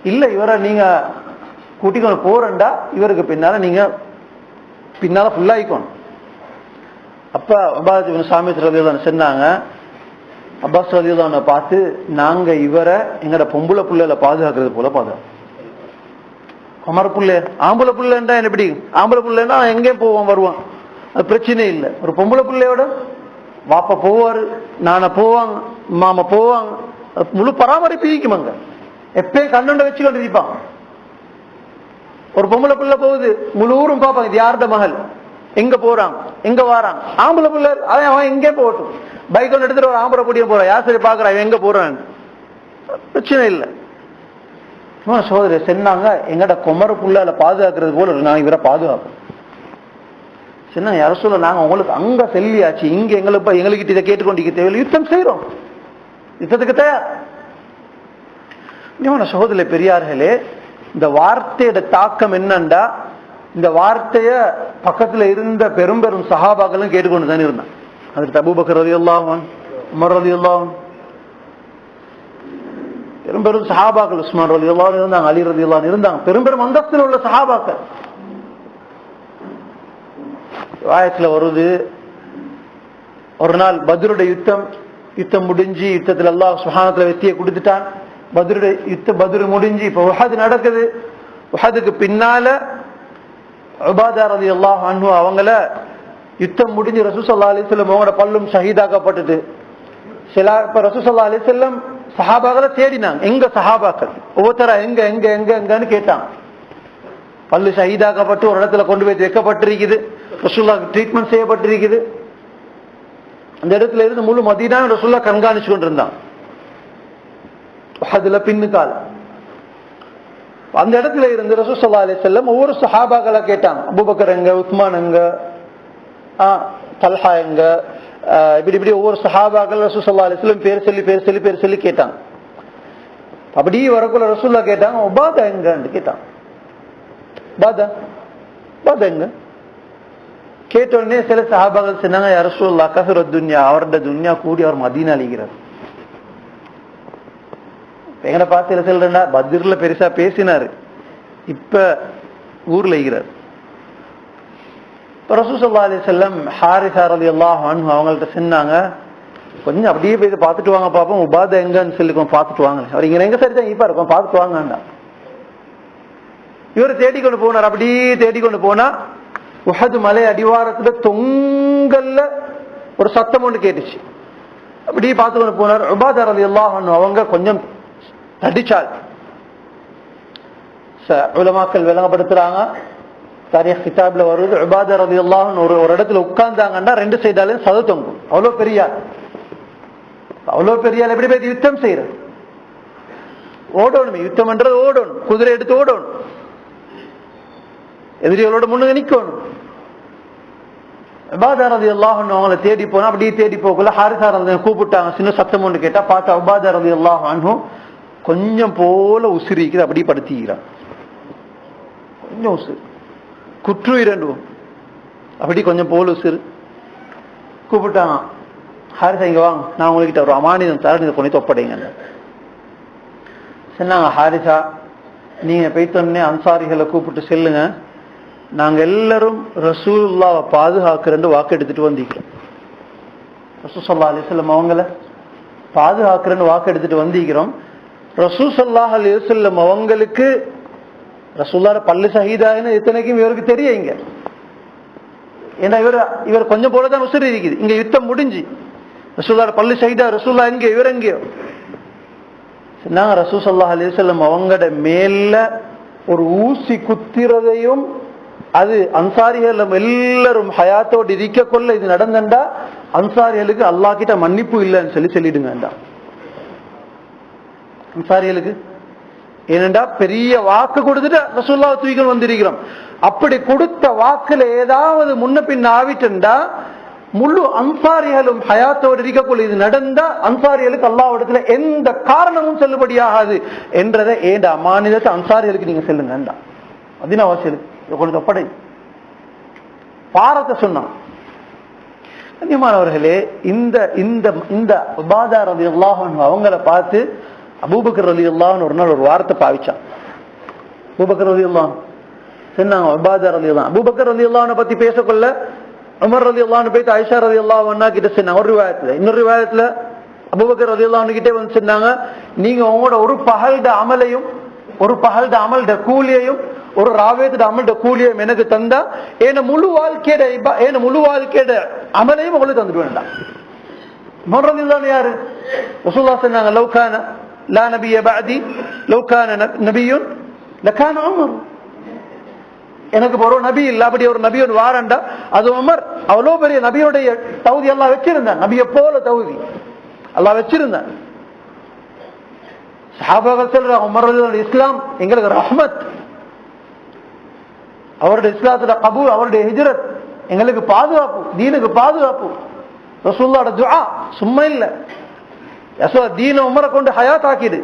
இல்ல இவரை நீங்க கூட்டிக்கொண்டு போறேன்டா இவருக்கு பின்னால நீங்க பின்னால ஃபுல்லாயிக்கணும். அப்ப அப்பாஸ் இப்னு சாமித் ரலியல்லாஹு அன்ஹு சொன்னாங்க, அப்பாஸ் ரலியல்லாஹு அன்ஹு பார்த்து, நாங்க இவரை எங்கட பொம்பளை புள்ளையில பாதுகாக்கிறது போல பாதுகாக்கும். குமர புள்ள ஆம்பளை புள்ளா எப்படி? ஆம்பளை புள்ளா எங்கேயும் போவான் வருவான், அது பிரச்சனை இல்லை. ஒரு பொம்பளை பிள்ளையோட வாப்பா போவாரு, நானா போவாங்க, மாமா போவாங்க, முழு பராமரிப்பு இருக்குமாங்க. எப்பயும் கண்ணுண்ட வச்சு கொண்டு இருப்பான். ஒரு பொம்பளை பிள்ளை போகுது, முழு ஊரும் பார்ப்பாங்க, இது யார்ட மகள், எங்க போறாங்க, எங்க வாராங்க. ஆம்பளை பிள்ளை அவன் எங்கே போகட்டும், பைக் ஒன்று எடுத்துட்டு ஒரு ஆம்பளை கூட்டிய போறான், யார் சரி பாக்குறான் எங்க போறான், பிரச்சனை இல்லை. சோதரி சொன்னாங்க, எங்கட குமர புள்ளால பாதுகாக்கிறது போல நான் இவரை பாதுகாப்போம். சொன்னாங்க, யார சொல்ல நாங்க உங்களுக்கு அங்க செல்லியாச்சு, இங்க எங்களுக்கு இதை கேட்டுக்கொண்டு தேவையில்லை, யுத்தம் செய்யறோம், யுத்தத்துக்கு தயார். சகோதர பெரியார்களே, இந்த வார்த்தையோட தாக்கம் என்னண்டா, இந்த வார்த்தைய பக்கத்துல இருந்த பெரும் பெரும் சஹாபாக்களும் கேட்டுக்கொண்டு தானே இருந்தான். அதுக்கு அபூபக்கர் ரலியல்லாஹு அன்ஹு, உமர் ரலியல்லாஹு அன்ஹு, பெரும் பெரும் சஹாபாக்கள், உஸ்மான் ரலியல்லாஹு அன்ஹு இருந்தாங்க, அலி ரலியல்லாஹு அன்ஹு இருந்தாங்க, பெரும் பெரும் அந்தஸ்தில் உள்ள சஹாபாக்கள். ஆயத்துல வருது, ஒரு நாள் பத்ருடைய யுத்தம் முடிஞ்சு, யுத்தத்தில் அல்லாஹ் சுப்ஹானஹு வெற்றியை கொடுத்துட்டான். பத்ரு முடிஞ்சு இப்ப உஹது நடக்குது. உஹதுக்கு பின்னால உபாதா ரலியல்லாஹு அன்ஹு அவங்கள யுத்தம் முடிஞ்சு ரசூல் ஸல்லல்லாஹு அலைஹி வஸல்லம் அவங்களோட பல்லும் ஷஹீதாக்கப்பட்டது. இப்ப ரசூல் ஸல்லல்லாஹு அலைஹி வஸல்லம் சஹாபாக்களை தேடினாங்க, எங்க சஹாபாக்கள் ஒவ்வொருத்தரா எங்க எங்க எங்க எங்கன்னு கேட்டாங்க. பல்லு ஷஹீதாக்கப்பட்டு ஒரு இடத்துல கொண்டு போய் வைக்கப்பட்டிருக்குது, ரசூலுல்லாஹ்க்கு ட்ரீட்மெண்ட் செய்யப்பட்டிருக்குது. அந்த இடத்துல இருந்து முழு மதீனா ரசூலுல்லாஹ் கண்காணிச்சு கொண்டிருந்தாங்க. அதுல பின்னுக்கால அந்த இடத்துல இருந்து ரசூல் ஸல்லல்லாஹு அலைஹி வஸல்லம் ஒவ்வொரு சஹாபாக்களை கேட்டாங்க, அபூபக்கர் எங்க, உஸ்மான் எங்க, தல்ஹா எங்க, இப்படி ஒவ்வொரு சஹாபாக்கள் ரசூல் ஸல்லல்லாஹு அலைஹி வஸல்லம் பேர் சொல்லி கேட்டாங்க. அப்படி வரக்குள்ள ரசூலுல்லாஹ் கேட்டாங்க, உபாதா எங்கன்னு கேட்டாங்க. பாதா எங்க கேட்ட உடனே சில சஹாபாக்கள் சொன்னாங்க, யா ரசூலுல்லாஹ் கஸரத் துன்யா, அவரோட துன்யா கூடி அவர் மதீனா அழிகிறார். எங்கட பார்த்து சொல்றா, பத்ர்ல பெருசா பேசினாரு, இப்ப ஊர்ல இருக்கிறார். ரசூல் ஸல்லல்லாஹு அலைஹி வஸல்லம் ஹாரிஸா ரலியல்லாஹு அன்ஹு அவங்கள்ட்ட சொன்னாங்க, கொஞ்சம் அப்படியே போய் பார்த்துட்டு வாங்க பாப்போம், உபாதா எங்கன்னு சொல்லி பார்த்துட்டு வாங்க. அவர் இங்க எங்க சரிதான் இப்ப இருக்கும், பார்த்துட்டு வாங்கண்டா. இவர் தேடிக்கொண்டு போனார். அப்படியே தேடிக்கொண்டு போனா உஹது மலை அடிவாரத்துல தொங்கல்ல ஒரு சத்தம் ஒன்று கேட்டுச்சு. அப்படியே பார்த்து கொண்டு போனார். உபாதா ரலியல்லாஹு அன்ஹு அவங்க கொஞ்சம் தடிச்சாள். உலமாக்கள் விளங்கப்படுத்துறாங்க, தாரீக் கிதாப்ல வருது, உபாதா ரலியல்லாஹு அன்ஹு ஒரு இடத்துல உட்கார்ந்தாங்கன்னா ரெண்டு சைடாலையும் சத தொங்கும். அவ்வளவு பெரியாள் எப்படி போய் யுத்தம் செய்யற, ஓடணும், யுத்தம் என்றது ஓடணும், குதிரை எடுத்து ஓடணும், எதிரிகளோட முன்னுக்கு நிக்கணும். உபாதா ரலியல்லாஹு அன்ஹு அவங்களை தேடி போனா, அப்படியே தேடி போகல ஹாரிஸா ரலியல்லாஹு கூப்பிட்டாங்க. சின்ன சத்தம் ஒன்று கேட்டா பார்த்தா உபாதா ரலியல்லாஹு அன்ஹு கொஞ்சம் போல உசிரிக்குது, அப்படியே படுத்திக்கிறான். கொஞ்சம் உசிறு குற்று இரண்டுவோம், அப்படி கொஞ்சம் போல உசிறு. கூப்பிட்டாங்க, ஹாரிஸா இங்க வாங்க, நான் உங்ககிட்ட ஒரு அமானிதம் தர, இதை கொண்டு ஒப்படைங்க சொன்னாங்க. ஹாரிஸா, நீங்க போய்த்தோன்னே அன்சாரிகளை கூப்பிட்டு செல்லுங்க, நாங்க எல்லாரும் ரசூலுல்லாஹ்வை பாதுகாக்கிறேன்னு வாக்கு எடுத்துட்டு வந்திருக்கிறோம். ரசூல் ஸல்லல்லாஹு அலைஹி வஸல்லம் அவங்கள பாதுகாக்கிறேன்னு வாக்கு எடுத்துட்டு வந்திருக்கிறோம். ரசூல் ஸல்லல்லாஹு அலைஹி வஸல்லம் அவங்களுக்கு ரசூலுல்லாஹ் பல்லு ஷஹீதான்னு எத்தனைக்கும் இவருக்கு தெரியுங்க. ஏன்னா இவர் கொஞ்சம் போலதான் உசுறு இருக்குது. இங்க யுத்தம் முடிஞ்சு ரசூலுல்லாஹ் பல்லு ஷஹீதா, ரசூலுல்லாஹ் எங்கே, இவர் எங்கேயோ சொன்னாங்க. ரசூல் ஸல்லல்லாஹு அலைஹி வஸல்லம் அவங்களோட மேல ஒரு ஊசி குத்திரதையும், அது அன்சாரிகள் எல்லாரும் ஹயாத்தோடு இருக்க கொள்ள இது நடந்தா அன்சாரிகளுக்கு அல்லாஹ் கிட்ட மன்னிப்பு இல்லைன்னு சொல்லிடுங்க. அன்சாரிகளுக்கு ஏனென்றா பெரிய வாக்கு கொடுத்துட்டு ரசூலுல்லாஹ் தூக்கிட்டு வந்திருக்கிறோம். அப்படி கொடுத்த வாக்குல ஏதாவது முன்ன பின் ஆவிட்டா முழு அன்சாரிகளும் ஹயாத்தோடு இருக்கக்குள்ள இது நடந்தா அன்சாரிகளுக்கு அல்லாஹ்விடத்துல எந்த காரணமும் செல்லுபடியாகாது என்றதை ஏண்ட அமானிதத்தை அன்சாரிகளுக்கு நீங்க செல்லுங்க. மதீனாவாசிகளுக்கு கொஞ்சம் ஒப்படை பாரத்தை சொன்னான். கண்ணியமானவர்களே, இந்த உபாதா ரலியல்லாஹு அன்ஹு அவங்கள பார்த்து அபூபக்கர் ரலியல்லாஹு அன்ஹு ஒரு நாள் ஒரு வார்த்தை பாவிச்சான். அபூபக்கர் ரலியல்லாஹு சொன்னாங்க உபாதா ரலியல்லாஹு. அபூபக்கர் ரலியல்லாஹு பத்தி பேசக்கொள்ள உமர் ரலியல்லாஹு போயிட்டு ஆயிஷா ரலியல்லாஹு அன்ஹா கிட்ட சொன்னாங்க. ஒரு ரிவாயத்துல, இன்னொரு ரிவாயத்துல அபூபக்கர் ரலியல்லாஹு கிட்டே வந்து சொன்னாங்க, நீங்க உங்களோட ஒரு பகல்ட அமலையும் ஒரு பகல்ட அமல்ட கூலியையும் ஒரு ராவேத அமல்ட கூலியையும் எனக்கு தந்தா ஏன முழு வாழ்க்கையோட அமலையும் உங்களுக்கு தந்துட்டு வேண்டாம். உமர் ரலியல்லாஹு யாரு? ரசூலுல்லாஹ் சொன்னாங்க, லவ் கான லா நபிய பஅதி லவ் கான நபியுன் லகான உமர். எனக்கு ஒரு நபி இல்ல, அப்படி ஒரு நபி ஒரு வாரண்டா அது உமர். அவ்வளவு பெரிய நபியுடைய தகுதி எல்லாம் வச்சிருந்தான். நபியை போல தகுதி அல்லாஹ் வச்சிருந்தான். சஹாபாக்கள் சொல்றாங்க, உமர் ரலியல்லாஹு இஸ்லாம் எங்களுக்கு ரஹ்மத், அவருடைய இஸ்லாத்துல கபூல், அவருடைய ஹிஜ்ரத் எங்களுக்கு பாதுகாப்பு, தீனுக்கு பாதுகாப்பு. ரசூலுல்லாஹ்வோட துஆ சும்மா இல்ல, தீன உமரை கொண்டு ஹயாத் ஆக்கிடு,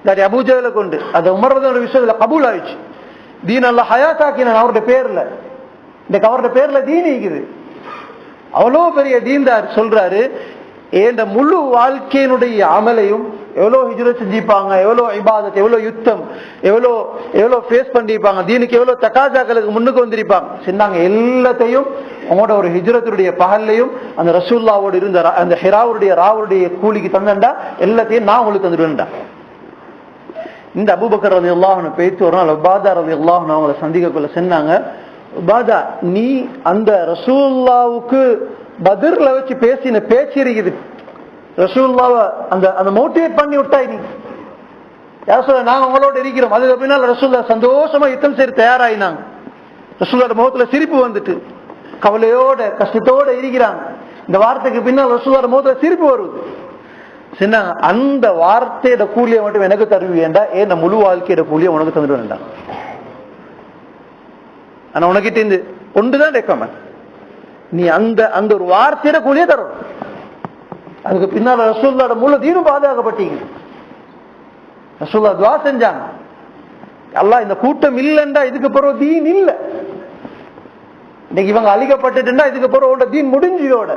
இல்லாட்டி அபூஜஹலை கொண்டு அது உமர் ரலியல்லாஹு விஷயத்துல கபூல் ஆயிடுச்சு. தீன் அல்லாஹ் ஹயாத் ஆக்கினான் அவருடைய பேர்ல. இன்னைக்கு அவருடைய பேர்ல தீன் இருக்குது. அவ்வளோ பெரிய தீன்தார் சொல்றாரு, ஏண்ட முழு வாழ்க்கையினுடைய அமலையும் எவ்வளோ ஹிஜ்ரத் செஞ்சிருப்பாங்க, எவ்வளோ இபாதத், எவ்வளோ யுத்தம், எவ்வளோ ஃபேஸ் பண்ணிருப்பாங்க, தீனுக்கு எவ்வளோ தகாஜாக்களுக்கு முன்னுக்கு வந்திருப்பாங்க சொன்னாங்க. எல்லாத்தையும் உங்களோட ஒரு ஹிஜ்ரத்துடைய பகல்லையும் அந்த ரசூலுல்லாவோடு இருந்த அந்த ஹிராவுடைய ராவுடைய கூலிக்கு தந்தண்டா எல்லாத்தையும் நான் உங்களுக்கு தந்துடுவேன்டா. இந்த அபூபக்கர் ரலியல்லாஹு அன்ஹு பேச்சு ஒரு நாள் உபாதா ரலியல்லாஹு அன்ஹு அவங்களை சந்திக்கக்குள்ள சொன்னாங்க, உபாதா நீ அந்த ரசூலுல்லாவுக்கு பத்ர்ல வச்சு பேசின பேச்சு இருக்குது, ரசூலுல்லாவை அந்த மோட்டிவேட் பண்ணி விட்டாய் நீ. யார் சொல்ல, நாங்க உங்களோட இருக்கிறோம். அதுக்கு பின்னால் ரசூலுல்லாஹ் சந்தோஷமா யுத்தம் செய்ய தயாராயினாங்க. ரசூலுல்லாஹ் முகத்துல சிரிப்பு வந்துட்டு கவலையோட கஷ்டத்தோட இருக்கிறாங்க. இந்த வார்த்தைக்கு பின்னால் ரசூலுல்லாஹ் முகத்துல சிரிப்பு வருது. சொன்னாங்க, அந்த வார்த்தையோட கூலியை மட்டும் எனக்கு தருவியேண்டா ஏன் முழு வாழ்க்கையோட கூலியை உனக்கு தந்துட்டு வேண்டாம். ஆனா உனக்கிட்ட இருந்து ஒன்றுதான் ரெக்கமெண்ட், நீ அந்த ஒரு வார்த்தையோட கூலியை தரும். அதுக்கு பின்னால ரசூலுல்லாஹ்வோட முழு தீனும் பாதுகாக்கப்பட்டீங்க. ரசூலுல்லாஹ் துஆ செஞ்சாங்க, அல்லாஹ் இந்த கூட்டம் இல்லைண்டா இதுக்கு பிறகு தீன் இல்லை. இன்னைக்கு இவங்க அழிக்கப்பட்டுட்டா இதுக்கு பிறகு தீன் முடிஞ்சியோட.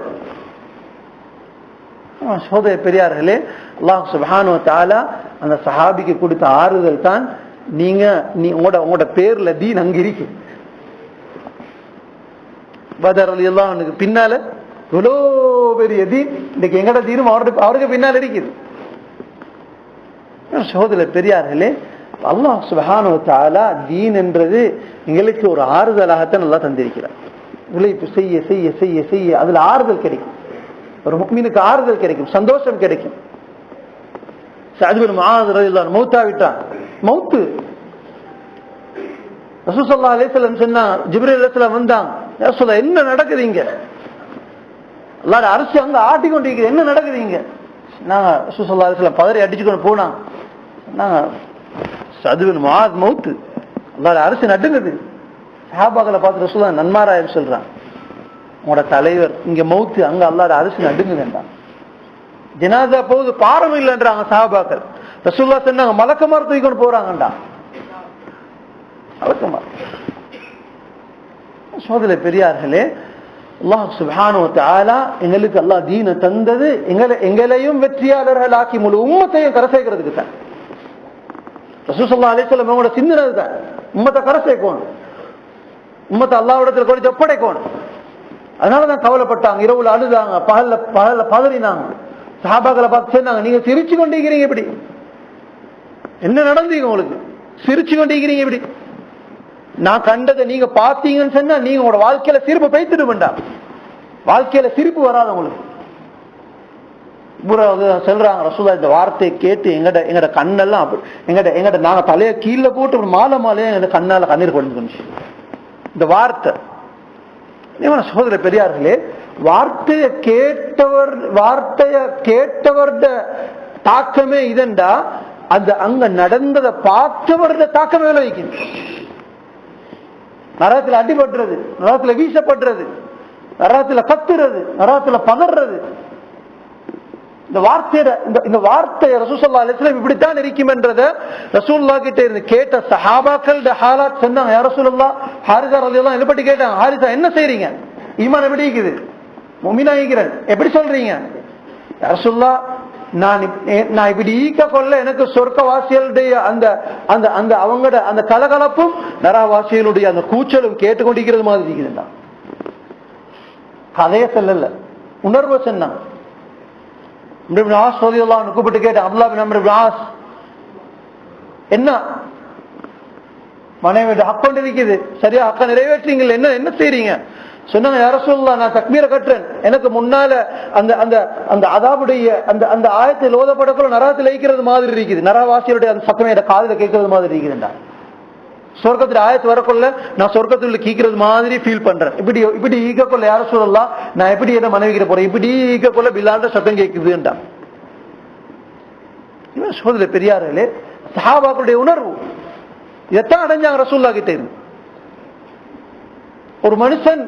சோதர பெரியார்களே, அல்லாஹ் சுப்ஹானஹு வ தஆலா அந்த சஹாபிக்கு கொடுத்த ஆறுதல் தான், உங்களோட பேர்ல தீன் அங்க இருக்கு. பத்ர் ரலியல்லாஹு அன்ஹுக்கு பின்னால இவ்வளோ பெரிய தீன், இன்னைக்கு எங்கட தீனும் அவருக்கு பின்னால் இருக்குது. சோதர பெரியார்களே, அல்லாஹ் சுப்ஹானஹு வ தஆலா தீன் என்றது எங்களுக்கு ஒரு ஆறுதலாகத்தான் நல்லா தந்திருக்கிறார். உழைப்பு செய்ய செய்ய செய்ய செய்ய அதுல ஆறுதல் கிடைக்கும், ஒரு முஃமினுக்கு ஆறுதல் கிடைக்கும், சந்தோஷம் கிடைக்கும். சஅத் பின் முஆத் ரலியல்லாஹு அன்ஹு மௌத்தாவிட்டான். மௌத்து ரசூல் ஸல்லல்லாஹு அலைஹி வஸல்லம் சொன்னாங்க, ஜிப்ரீல் அலைஹிஸ்ஸலாம் வந்தாங்க, யா ரசூலல்லாஹ் என்ன நடக்குதுங்க, அல்லாஹ்வுடைய அர்ஷ் அங்க ஆட்டிக்கொண்டிருக்குது, என்ன நடக்குதுங்க? நாங்க ரசூல் ஸல்லல்லாஹு அலைஹி வஸல்லம் பதறி அடிச்சுக்கொண்டு போனாங்க. நாங்க சஅத் பின் முஆத் மௌத்து, அல்லாஹ்வுடைய அர்ஷ் நடுங்குது. சஹாபாக்களை பார்த்து ரசூலுல்லாஹ் நன்மாராயம் சொல்றாங்க, உங்களோட தலைவர் இங்க மௌத்து, அங்க அல்லாஹ்வுடைய அர்ஷ் நடுங்குதுன்றாங்க. ஜனாஸா போகுது, பாரம் இல்லைன்றாங்க சஹாபாக்கள். ரசூலுல்லாஹ் சொன்னாங்க, மலக்குமார் தூக்கிட்டு போறாங்கடா. மலக்குமார். சோதர பெரியார்களே, அல்லாஹ் சுப்ஹானஹு வ தஆலா எங்களுக்கு அல்லாஹ் தீனை தந்தது எங்களையும் வெற்றியாளர்கள் ஆக்கி முழு உம்மத்தையும் கரை சேர்க்கிறதுக்கு தான். ரசூல் ஸல்லல்லாஹு அலைஹி வஸல்லம் அவங்களோட சிந்தனை தான், உம்மத்தை கரை சேர்க்கணும், உம்மத்தை அல்லாஹ்விடத்தில் கொண்டு ஒப்படைக்கணும். அதனாலதான் கவலைப்பட்டாங்க, இரவுல அழுதாங்க, பகல்ல பதறினாங்க. சஹாபாக்களை பார்த்து சொன்னாங்க, நீங்க சிரிச்சு கொண்டிருக்கிறீங்க, இப்படி என்ன நடந்தீங்க, உங்களுக்கு சிரிச்சு கொண்டிருக்கிறீங்க இப்படி? நான் கண்டதை நீங்க பார்த்தீங்கன்னு சொன்னா நீங்க உங்களோட வாழ்க்கையில சிரிப்பு பேய்த்துட்டு வேண்டாம், வாழ்க்கையில சிரிப்பு வராது உங்களுக்கு. சொல்றாங்க ரசூலுல்லாஹ் இந்த வார்த்தையை கேட்டு எங்கட கண்ணெல்லாம் எங்கட நாங்க தலைய கீழே போட்டு மாலை மாலையா எங்க கண்ணால கண்ணீர் கொண்டு இந்த வார்த்தை. சகோதர பெரியார்களே, வார்த்தைய கேட்டவர்ட தாக்கமே இதண்டா, அந்த அங்க நடந்ததை பார்த்தவர்ட தாக்கமே விளைவிக்கும். நரகத்தில் அடிபடுறது, நரகத்தில் வீசப்படுறது, நரகத்தில் கத்துறது, நரகத்தில் பதறது. இந்த வார்த்தையை ரசூல் ஸல்லல்லாஹு அலைஹி வஸல்லம் இப்படித்தான் இருக்கும் என்றதை ரசூலுல்லாஹ் கிட்ட இருந்து கேட்ட சஹாபாக்கள் ஹாலாத் சொன்னாங்க. யா ரசூலுல்லாஹ், ஹாரிஸா ரலியல்லாஹு அன்ஹு பத்தி கேட்டாங்க, ஹாரிஸா என்ன செய்றீங்க, ஈமான் எப்படி இருக்குது, முஃமினா இருக்கிறேன் எப்படி சொல்றீங்க? யா ரசூலுல்லாஹ், நான் இப்படி ஈக்க கொள்ள எனக்கு சொர்க்கவாசிகளுடைய அந்த அந்த அந்த அவங்களோட அந்த கலகலப்பும் நரகவாசிகளுடைய அந்த கூச்சலும் கேட்டுக்கொண்டிருக்கிறது மாதிரி இருக்குதுண்டா. கதைய செல்லல, உணர்வு சொன்னாங்க. கூப்பிட்டு கேட்டேன், அப்துல்லாஹ் என்ன மனைவி ஹக்கொண்டு இருக்குது, சரியா ஹக்க நிறைவேற்றீங்க, என்ன என்ன செய்றீங்க சொன்னாங்க. யா ரசூலுல்லாஹ், நான் தக்பீரை கட்டுறேன், எனக்கு முன்னால அந்த அந்த அந்த அதாபுடைய அந்த அந்த ஆயத்தில் ஓதப்படக்குள்ள நரகத்தில் ஈக்கிறது மாதிரி இருக்குது, நரகவாசிகளுடைய அந்த சத்தமே காதுல கேட்கறது மாதிரி இருக்குதுண்டா. சொர்க்கத்துல ஆயத்து வரக்குள்ள நான் சொர்க்கத்துல கீக்கிறது மாதிரி ஃபீல் பண்றேன். இப்படி இப்படி ஈக்கக்குள்ள யா ரசூலுல்லாஹ், நான் எப்படி என்ன மனைவிக்கிற போறேன், இப்படி ஈக்கக்குள்ள பிலால்ட சத்தம் கேட்குதுண்டா. இவன் சோதனை பெரியார்களே, சஹாபாக்களுடைய உணர்வு இதைத்தான் அடைஞ்சாங்க ரசூலுல்லாஹ் கிட்ட இருந்து. ஒரு மனுஷன்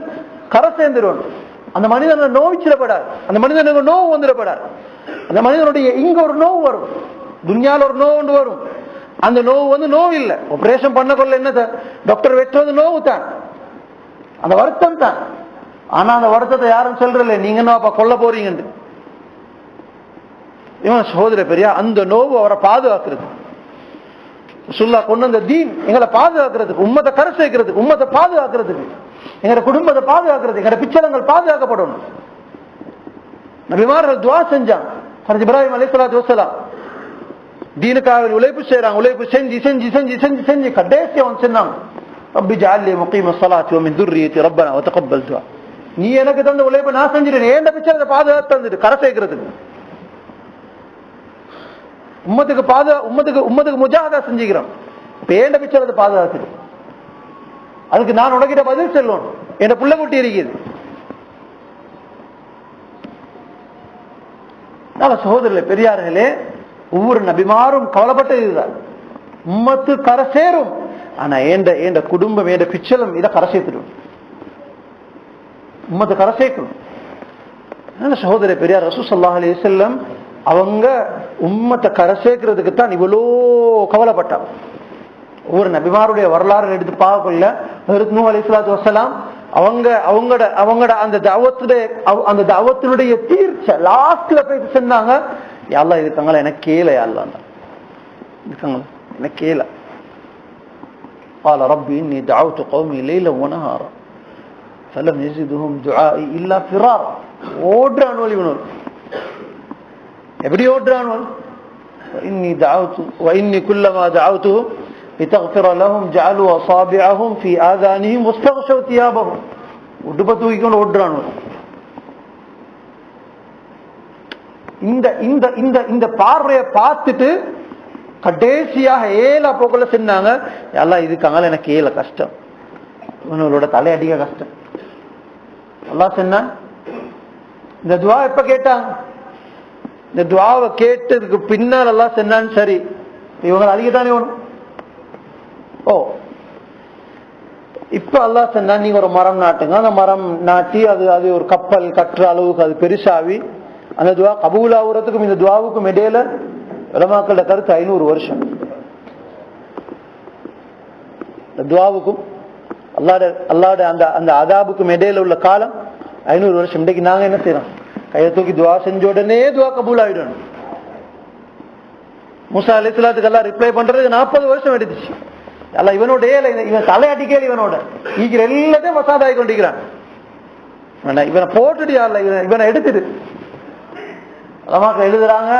கரை சேர்ந்துருவான், அந்த மனிதனை நோவிச்சிடப்படாது, அந்த மனிதனுக்கு நோவு வந்துடப்படாது. அந்த மனிதனுடைய இங்க ஒரு நோவு வரும், துன்யால ஒரு நோவு ஒன்று வரும். அந்த நோவு வந்து நோவு இல்லை, ஆபரேஷன் பண்ண கொள்ள என்ன டாக்டர் வெட்டுறது நோவு தான், அந்த வருத்தம் தான். ஆனா அந்த வருத்தத்தை யாரும் சொல்றல, நீங்க என்ன கொல்ல போறீங்க. இவன் சகோதர பெரியா, அந்த நோவு அவரை பாதுகாக்கிறது. ரசூலுல்லாஹ் கொண்டு வந்த தீன் எங்களை பாதுகாக்கிறதுக்கு, உம்மத்தை கரை சேர்க்கிறதுக்கு, உம்மத்தை பாதுகாக்கிறதுக்கு, எங்களோட குடும்பத்தை பாதுகாக்கிறது, எங்களோட பிச்சலங்கள் பாதுகாக்கப்படணும். நபிமார்கள் துஆ செஞ்சாங்க. ஹஜ்ரத் இப்ராஹிம் அலைஹிஸ்ஸலாத்து வஸ்ஸலாம் தீனுக்காக உழைப்பு செய்றாங்க, உழைப்பு செஞ்சு செஞ்சு செஞ்சு செஞ்சு செஞ்சு கடைசியா வந்து சொன்னாங்க, ரப்பி ஜஅல்னி முகீம ஸலாத்தி வ மின் துர்ரியத்தி ரப்பனா வ தகப்பல் துஆ. நீ எனக்கு தந்த உழைப்பை நான் செஞ்சிட்டேன், ஏண்ட பிச்சலத்தை பாதுகாத்து தந்துட்டு கரை சேர்க்கிறதுக்கு, உம்மத்துக்கு உம்மத்துக்கு முஜாஹதா செஞ்சுக்கிறோம், பேண்ட பிச்சரத்தை பாதுகாத்து, அதுக்கு நான் உனக்கிட்ட பதில் சொல்லணும். என் புள்ள குட்டி இருக்குது. சகோதரர்களே பெரியார்களே, ஒவ்வொரு நபிமாரும் கவலைப்பட்ட இதுதான், உம்மத்து கரை சேரும், ஆனா ஏண்ட குடும்பம் ஏண்ட பிச்சலம் இதை கரை சேர்த்துடும், உம்மத்து கரை சேர்க்கணும். சகோதர பெரியார் ரசூல் ஸல்லல்லாஹு அலைஹி வஸல்லம் அவங்க உம்மத்தை கரை சேர்க்கிறதுக்கு தான் இவ்வளோ கவலைப்பட்டாங்க. ஒவ்வொரு நபிமாருடைய வரலாறு எடுத்து பார்க்கல, ஹஜ்ரத் நூஹ் அலைஹிஸ்ஸலாத்து வஸ்ஸலாம் அவங்களோட அந்த தஅவத்தினுடைய தீர்ச்சை லாஸ்ட்ல போய் சொன்னாங்க, யா அல்லாஹ் இது தங்கள எனக்கு கேள, யா அல்லாஹ் எனக்கு கேள. قال ربي إني دعوت قومي ليلا ونهارا فلم يزدهم دعائي إلا فرارا. ஓடுறான் இவனோடு, எப்படி ஓடுறான், وإني كلما دعوتهم لتغفر لهم جعلوا أصابعهم في آذانهم واستغشوا ثيابهم. உடுப்பை தூக்கிக்கொண்டு ஓடுறான். இந்த இந்த இந்த இந்த பார்வையை பார்த்துட்டு கடைசியாக ஏழா போக்குள்ள சொன்னாங்க, எல்லாம் இதுக்காக எனக்கு ஏழ கஷ்டம், இவனோட தலையடிக்க கஷ்டம். அல்லாஹ் சொன்னான், இந்த துவா எப்ப கேட்டாங்க, இந்த துவாவை கேட்டதுக்கு பின்னால் அல்லாஹ் சொன்னான், சரி இவங்க அழிக்கத்தானே வேணும். ஓ இப்ப அல்லாஹ் சொன்னான், நீங்க ஒரு மரம் நாட்டுங்க, அந்த மரம் நாட்டி அது ஒரு கப்பல் கட்டுற அளவுக்கு அது பெருசாவி அந்த துவா கபூல் ஆகுறதுக்கும் இந்த துவாவுக்கும் இடையில உலமாக்களோட கருத்து 500 வருஷம். துவாவுக்கும் அல்லாஹ்வோட அந்த அந்த அதாபுக்கும் இடையில உள்ள காலம் 500 வருஷம். இன்றைக்கு நாங்க என்ன செய்யறோம், கையை தூக்கி துவா செஞ்ச உடனே துவா கபூல் ஆயிடும். மூசா அலைஹிஸ்ஸலாத்துக்கு எல்லாம் ரிப்ளை பண்றதுக்கு 40 வருஷம் எடுத்துச்சு. அல்ல இவனோட இவன் தலையாட்டிக்கே இவனோட ஈக்கிற எல்லாத்தையும் மசாதாகி கொண்டிருக்கிறான். இவனை போட்டுட்டு இவனை எடுத்துட்டு எழுதுறாங்க.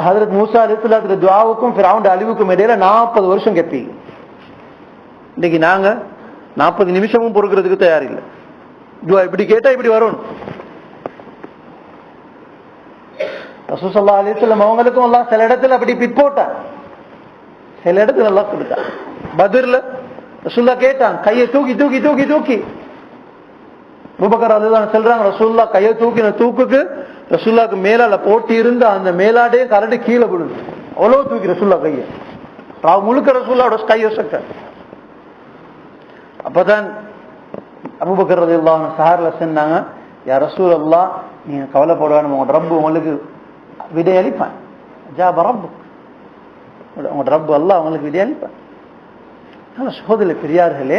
ஹஜ்ரத் மூசா அலைஹிஸ்ஸலாத்துடைய துஆவுக்கும் ஃபிரௌன் அழிவுக்கும் இடையில 40 வருஷம் கேட்பீங்க. இன்னைக்கு நாங்க 40 நிமிஷமும் பொறுக்கிறதுக்கு தயார் இல்லை. துஆ இப்படி கேட்டா இப்படி வரும். ரசூல் ஸல்லல்லாஹு அலைஹி வஸல்லம் அவங்களுக்கும் அல்லாஹ் சில இடத்துல அப்படி பிற்போட்டான், சில இடத்துல அல்லாஹ் கொடுத்தான். பத்ர்ல ரசூலுல்லாஹ் கேட்டான், கையை தூக்கி தூக்கி தூக்கி தூக்கி. அபூபக்கர் ரலியல்லாஹு சொல்றாங்க, ரசூலுல்லாஹ் கையை தூக்கின தூக்குக்கு ரசூலுல்லாஹ்க்கு மேலால போட்டி இருந்த அந்த மேலாடையே கரடி கீழே விழுது. அவ்வளவு தூக்கி ரசூலுல்லாஹ் கையை முழுக்க ரசூலுல்லாஹோட கையை சக்க. அப்பதான் அபூபக்கர் ரலியல்லாஹு அன்ஹு சஹார்ல சொன்னாங்க, யா ரசூலல்லாஹ் நீங்க கவலைப்படுவான உங்களோட ரப்பு உங்களுக்கு விடையளிப்பான். ஜாப ரப்பு, உங்களோட ரப்பு அல்லாஹ் உங்களுக்கு விடையளிப்பான். சகோதர பெரியார்களே,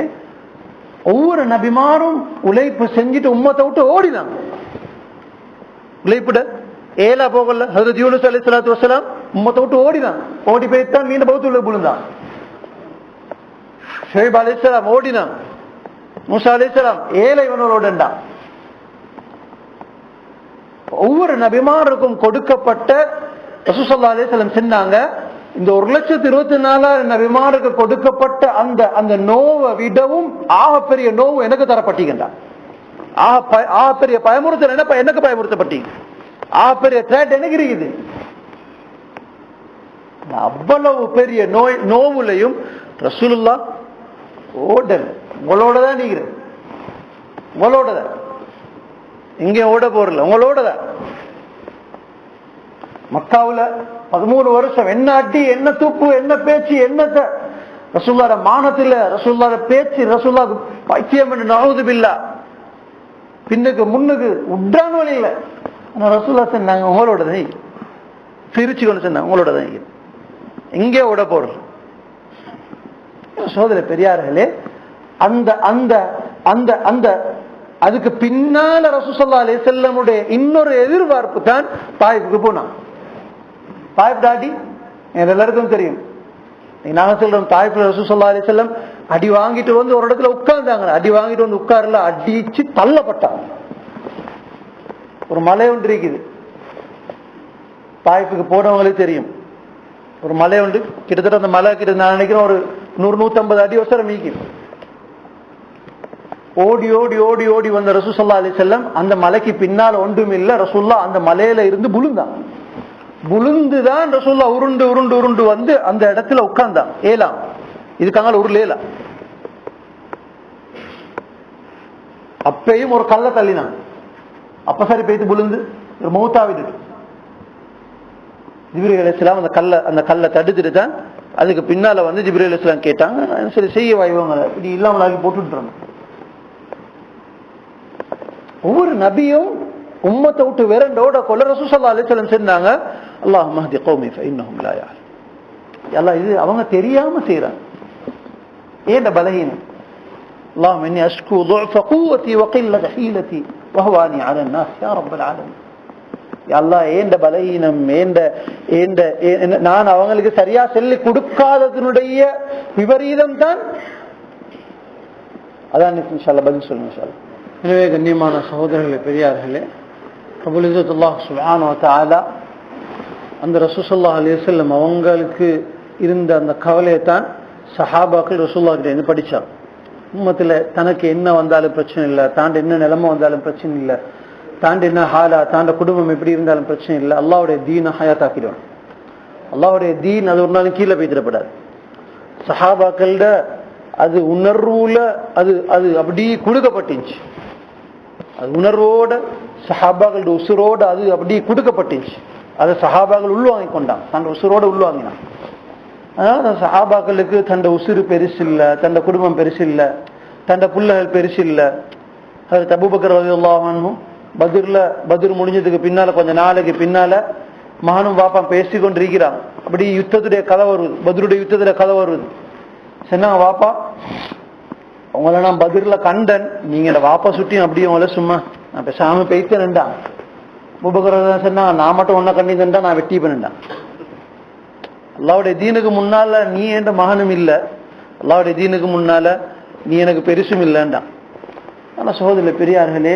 ஒவ்வொரு நபிமாரும் உழைப்பு செஞ்சுட்டு உம்மத்தை விட்டு ஓடினாங்க. உழைப்புட ஏலா போகல. ஹஜ்ரத் யூனுஸ் அலைஹிஸ்ஸலாத்து வஸ்ஸலாம் உம்மத்தை விட்டு ஓடினான். ஓடி போய்த்தான் மீண்டும் பௌத்துள்ள விழுந்தான். ஷுஐப் அலைஹிஸ்ஸலாம் ஓடினான். மூசா அலைஹிஸ்ஸலாம் ஏழை இவனோடண்டா. ஒவ்வொரு நபிமாருக்கும் கொடுக்கப்பட்ட ரசூல் ஸல்லல்லாஹு அலைஹி வஸல்லம் சொன்னாங்க, இந்த 1,24,000 நபிமாருக்கு கொடுக்கப்பட்ட அந்த அந்த நோவை விடவும் ஆகப்பெரிய நோவு எனக்கு தரப்பட்டீங்கடா. ஆகப்பெரிய பயமுறுத்தல் எனக்கு பயமுறுத்தப்பட்டீங்க. ஆகப்பெரிய த்ரெட் எனக்கு இருக்குது. அவ்வளவு பெரிய நோவுலையும் ரசூலுல்லாஹ் ஓடல். உங்களோட தான் நீங்க, உங்களோட தான், இங்கே ஓட போறல, உங்களோட தான். மக்காவுல 13 வருஷம் என்ன அடி, என்ன தூப்பு, என்ன பேச்சு, என்னத்த ரசூலுல்லாஹ் மானத்தில, ரசூலுல்லாஹ் பேச்சு, ரசூலுல்லாஹ் பைத்தியம் என்று நவுது பில்லா, பின்னுக்கு முன்னுக்கு உட்றான வழி இல்லை. ஆனா ரசூலுல்லாஹ் சொன்னாங்க உங்களோட தான், பிரிச்சு கொண்டு சொன்னாங்க உங்களோட தான் எங்கே ஓட போறோம். சோதர பெரியார்களே, அந்த அந்த அந்த அந்த அதுக்கு பின்னால ரசூல் ஸல்லல்லாஹு அலைஹி வஸல்லமுடைய இன்னொரு எதிர்பார்ப்பு தான் தாயிஃபுக்கு போனான். தாயிஃப் டாடி எல்லாருக்கும் தெரியும். நாங்க சொல்றோம் தாயிஃப்ல ரசூல் ஸல்லல்லாஹு அலைஹி வஸல்லம் அடி வாங்கிட்டு வந்து ஒரு இடத்துல உட்கார்ந்தாங்க. அடி வாங்கிட்டு வந்து உட்கார்ல, அடிச்சு தள்ளப்பட்டாங்க. ஒரு மலை ஒன்று இருக்குது, தாயிஃபுக்கு போனவங்களுக்கு தெரியும். ஒரு மலை உண்டு, கிட்டத்தட்ட அந்த மலை கிட்ட நான் நினைக்கிறேன் ஒரு 100-150 அடி வசரம் மீக்கும். ஓடி ஓடி ஓடி ஓடி வந்த ரசூல் ஸல்லல்லாஹு அலைஹி வஸல்லம் அந்த மலைக்கு பின்னால் ஒன்றும் இல்லை. ரசூலுல்லாஹ் அந்த மலையில இருந்து புழுந்தான். புழுந்துதான் ரசூலுல்லாஹ் உருண்டு உருண்டு உருண்டு வந்து அந்த இடத்துல உட்கார்ந்தான். ஏலாம் இதுக்காக ஒரு லேலா. அப்பையும் ஒரு கல்லை தள்ளினான். அப்ப சரி பேத்து புழுந்து ஒரு மௌத்தாவிட்டு ஜிப்ரீல் அலைஹிஸ்ஸலாம் அந்த கல்லை தடுத்துட்டு தான் அதுக்கு பின்னால வந்து ஜிப்ரீல் அலைஹிஸ்ஸலாம் கேட்டாங்க, சரி செய்ய வாய்வாங்க, இப்படி இல்லாமலாகி போட்டுட்டாங்க. ஒவ்வொரு நபியும் உம்மத்தை விட்டு விரண்டோட கொல்ல ரசூல் ஸல்லல்லாஹு அலைஹி வஸல்லம் சொன்னாங்க, அல்லாஹும்ம ஹ்தி கௌமி ஃபஇன்னஹும் லா யஅலமூன். அல்லாஹ் இது அவங்க தெரியாம செய்றாங்க. ஏன் பலஹீனம்? அல்லாஹும்ம இன்னி அஷ்கு ضعف قوتي وقلة حيلتي وهواني على الناس يا رب العالمين. அல்லாஹ் ஏண்ட பலஹீனம், நான் அவங்களுக்கு சரியா சொல்லி கொடுக்காததனுடைய விபரீதம் தான். அதான் இன்ஷா அல்லாஹ் பதில் சொல்லுங்க இன்ஷா அல்லாஹ். எனவே கண்ணியமான சகோதரர்களே, பெரியார்களே, ரப்புல் இஸ்ஸத் அல்லாஹ் சுப்ஹானஹு வ தஆலா அந்த ரசூல் ஸல்லல்லாஹு அலைஹி வஸல்லம் அவங்களுக்கு இருந்த அந்த கவலையை தான் சஹாபாக்கள் ரசூலுல்லாஹ் கிட்ட இருந்து படிச்சாங்க. உம்மத்துல தனக்கு என்ன வந்தாலும் பிரச்சனை இல்லை, தாண்ட என்ன நிலைமை வந்தாலும் பிரச்சனை இல்லை, தாண்ட என்ன ஹாலா, தாண்ட குடும்பம் எப்படி இருந்தாலும் பிரச்சனை இல்லை, அல்லாஹ்வுடைய தீனை ஹயாத்தாக்கிடுவாங்க. அல்லாஹ்வுடைய தீன் அது ஒரு நாளும் கீழே போய்த்திடப்படாது. சஹாபாக்களோட அது உணர்வுல அது அது அப்படி கொடுக்கப்பட்டுச்சு. அது உணர்வோட சஹாபாக்களோட உசுரோட அது அப்படி கொடுக்கப்பட்டுச்சு. அதை சஹாபாக்கள் உள்வாங்கி கொண்டான், தன் உசுரோட உள்வாங்கினான். அதனால அந்த சஹாபாக்களுக்கு தண்ட உசுறு பெருசு இல்லை, தண்ட குடும்பம் பெருசு இல்லை, தண்ட புள்ளைகள் பெருசு இல்லை. அது அபூபக்கர் ரலியல்லாஹு அன்ஹு பத்ர் முடிஞ்சதுக்கு பின்னால கொஞ்ச நாளைக்கு பின்னால மகனும் பாப்பான் பேசி கொண்டிருக்கிறான். அப்படி யுத்தத்துடைய கதை வருது, பத்ருடைய யுத்தத்துல கதை வருது. சொன்னாங்க, வாப்பா உங்களை நான் பத்ர்ல கண்டன், நீங்க வாப்பா சுட்டி அப்படியே உங்களை சும்மா நான் பேசாம பேசிட்டேன்டா. அபூபக்கர் சொன்னாங்க, நான் மட்டும் ஒன்ன கண்டிதா நான் வெட்டி பண்ணிட்டான். அல்லாஹ்வுடைய தீனுக்கு முன்னால நீ என்ற மகனும் இல்லை, அல்லாஹ்வுடைய தீனுக்கு முன்னால நீ எனக்கு பெருசும் இல்லைன்றான். ஆனா சகோதர பெரியார்களே,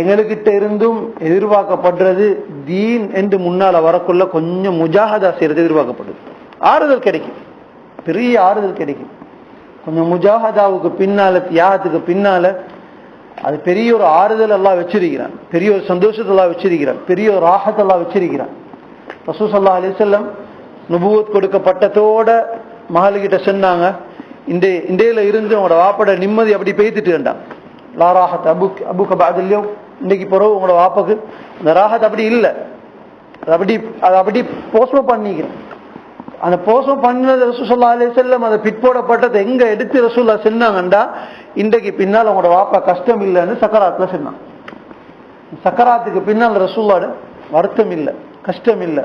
எங்ககிட்ட இருந்தும் எதிர்பார்க்கப்படுறது தீன் என்று முன்னால வரக்குள்ள கொஞ்சம் முஜாஹதா செய்யறது எதிர்பார்க்கப்படுது. ஆறுதல் கிடைக்கும், பெரிய ஆறுதல் கிடைக்கும். கொஞ்சம் முஜாஹதாவுக்கு பின்னால, தியாகத்துக்கு பின்னால அது பெரிய ஒரு ஆறுதல் எல்லாம் வச்சிருக்கிறான், பெரிய ஒரு சந்தோஷத்தை எல்லாம் வச்சிருக்கிறான், பெரிய ஒரு ராஹத் எல்லாம் வச்சிருக்கிறான். ரசூல் ஸல்லல்லாஹு அலைஹி வஸல்லம் நுபுவத் கொடுக்கப்பட்டதோட மகளுக்கிட்ட சொன்னாங்க, இண்டையில இருந்து உங்களோட வாப்பட நிம்மதி அப்படி பெய்துட்டு வேண்டாம். லா ராஹத் அபுக்க பாதில்லையோ, இன்னைக்கு பிறகு உங்களோட வாப்பக்கு அந்த ராஹத் அப்படி இல்லை, அது அப்படி போஸ்ட்போன் பண்ணிக்கிறேன். அந்த போஸ்ட்போன் பண்ணது ரசூல் ஸல்லல்லாஹு அலைஹி வஸல்லம் அதை பிற்போடப்பட்டது எங்க எடுத்து ரசூலுல்லாஹ் சொன்னாங்கண்டா, இன்றைக்கு பின்னால் உங்களோட வாப்பா கஷ்டம் இல்லைன்னு சக்கராத்துல சொன்னான். சக்கராத்துக்கு பின்னால் ரசூலுல்லாஹ் வருத்தம் இல்லை, கஷ்டம் இல்லை.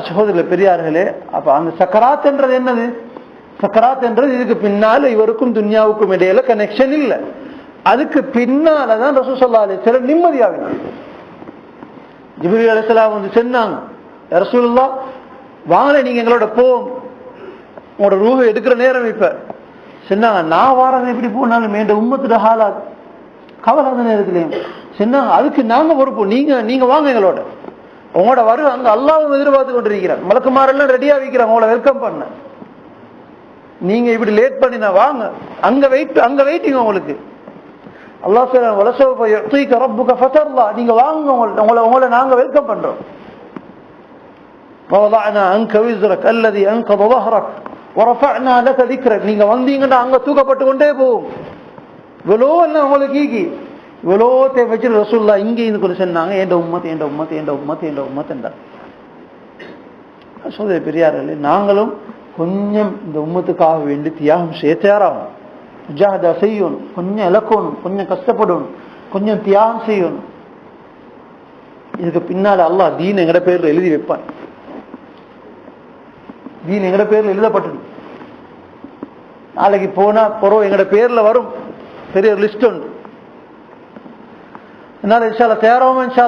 சகோதரர்களே பெரியார்களே, அப்ப அந்த சக்கராத் என்றது என்னது? சக்கராத் என்றது இதுக்கு பின்னால இவருக்கும் துன்யாவுக்கும் இடையில கனெக்ஷன் இல்லை. அதுக்கு பின்னாலதான் ரசூல் ஸல்லல்லாஹு அலைஹி வஸல்லம் நிம்மதியாவினார். ஜிப்ரீல் அலைஹிஸ்ஸலாம் வந்து சொன்னாங்க, யா ரசூலுல்லாஹ் வாங்க நீங்க எங்களோட போவோம், உங்களோட ரூஹை எடுக்கிற நேரம் இப்ப. சொன்னாங்க நான் வாரது எப்படி போனாலும் என் உம்மத்துட ஹாலாத் கவலை அந்த நேரத்துலையும். சொன்னாங்க அதுக்கு நாங்க பொறுப்போம், நீங்க வாங்க எங்களோட. உங்களோட வரு அங்க அல்லாஹ்வும் எதிர்பார்த்து கொண்டிருக்கிறார், மலக்குமாரெல்லாம் ரெடியா வைக்கிறாங்க உங்களை வெல்கம் பண்ண. நீங்க இப்படி லேட் பண்ணினா வாங்க, அங்க வெயிட்டிங் உங்களுக்கு. அல்லாஹ் சொல்றான் வலசௌஃப யுஅதீக ரப்புக ஃபதர்லா, நீங்க வாங்க, உங்களை நாங்க வெல்கம் பண்றோம். வவதஅனா அன்க விஸ்ரக் அல்லதி அன்கத ظهرك ورفعنا لك ذكرك, நீங்க வந்தீங்கன்னா அங்க தூக்கப்பட்டு கொண்டே போகும். இவ்வளோ எல்லாம் உங்களுக்கு ஈகி இவ்வளோத்தை வச்சு ரசூலுல்லாஹ் இங்கே இருந்து கொண்டு சொன்னாங்க என்ற உம்மத் என்றார். சோதரி பெரியார்களே, நாங்களும் கொஞ்சம் இந்த உம்மத்துக்காக வேண்டி தியாகம் செய்ய தயாராகும், முஜாஹதா செய்யணும், கொஞ்சம் இழக்கணும், கொஞ்சம் கஷ்டப்படணும், கொஞ்சம் தியாகம் செய்யணும். இதுக்கு பின்னால அல்லாஹ் தீன் எங்கட பேர்ல எழுதி வைப்பான். தீன் எங்கட பேர்ல எழுதப்பட்டது, நாளைக்கு போனா பொறவு எங்கட பேர்ல வரும், பெரிய லிஸ்ட் உண்டு. அதனால இன்ஷா அல்லாஹ் தயாராகும். இன்ஷா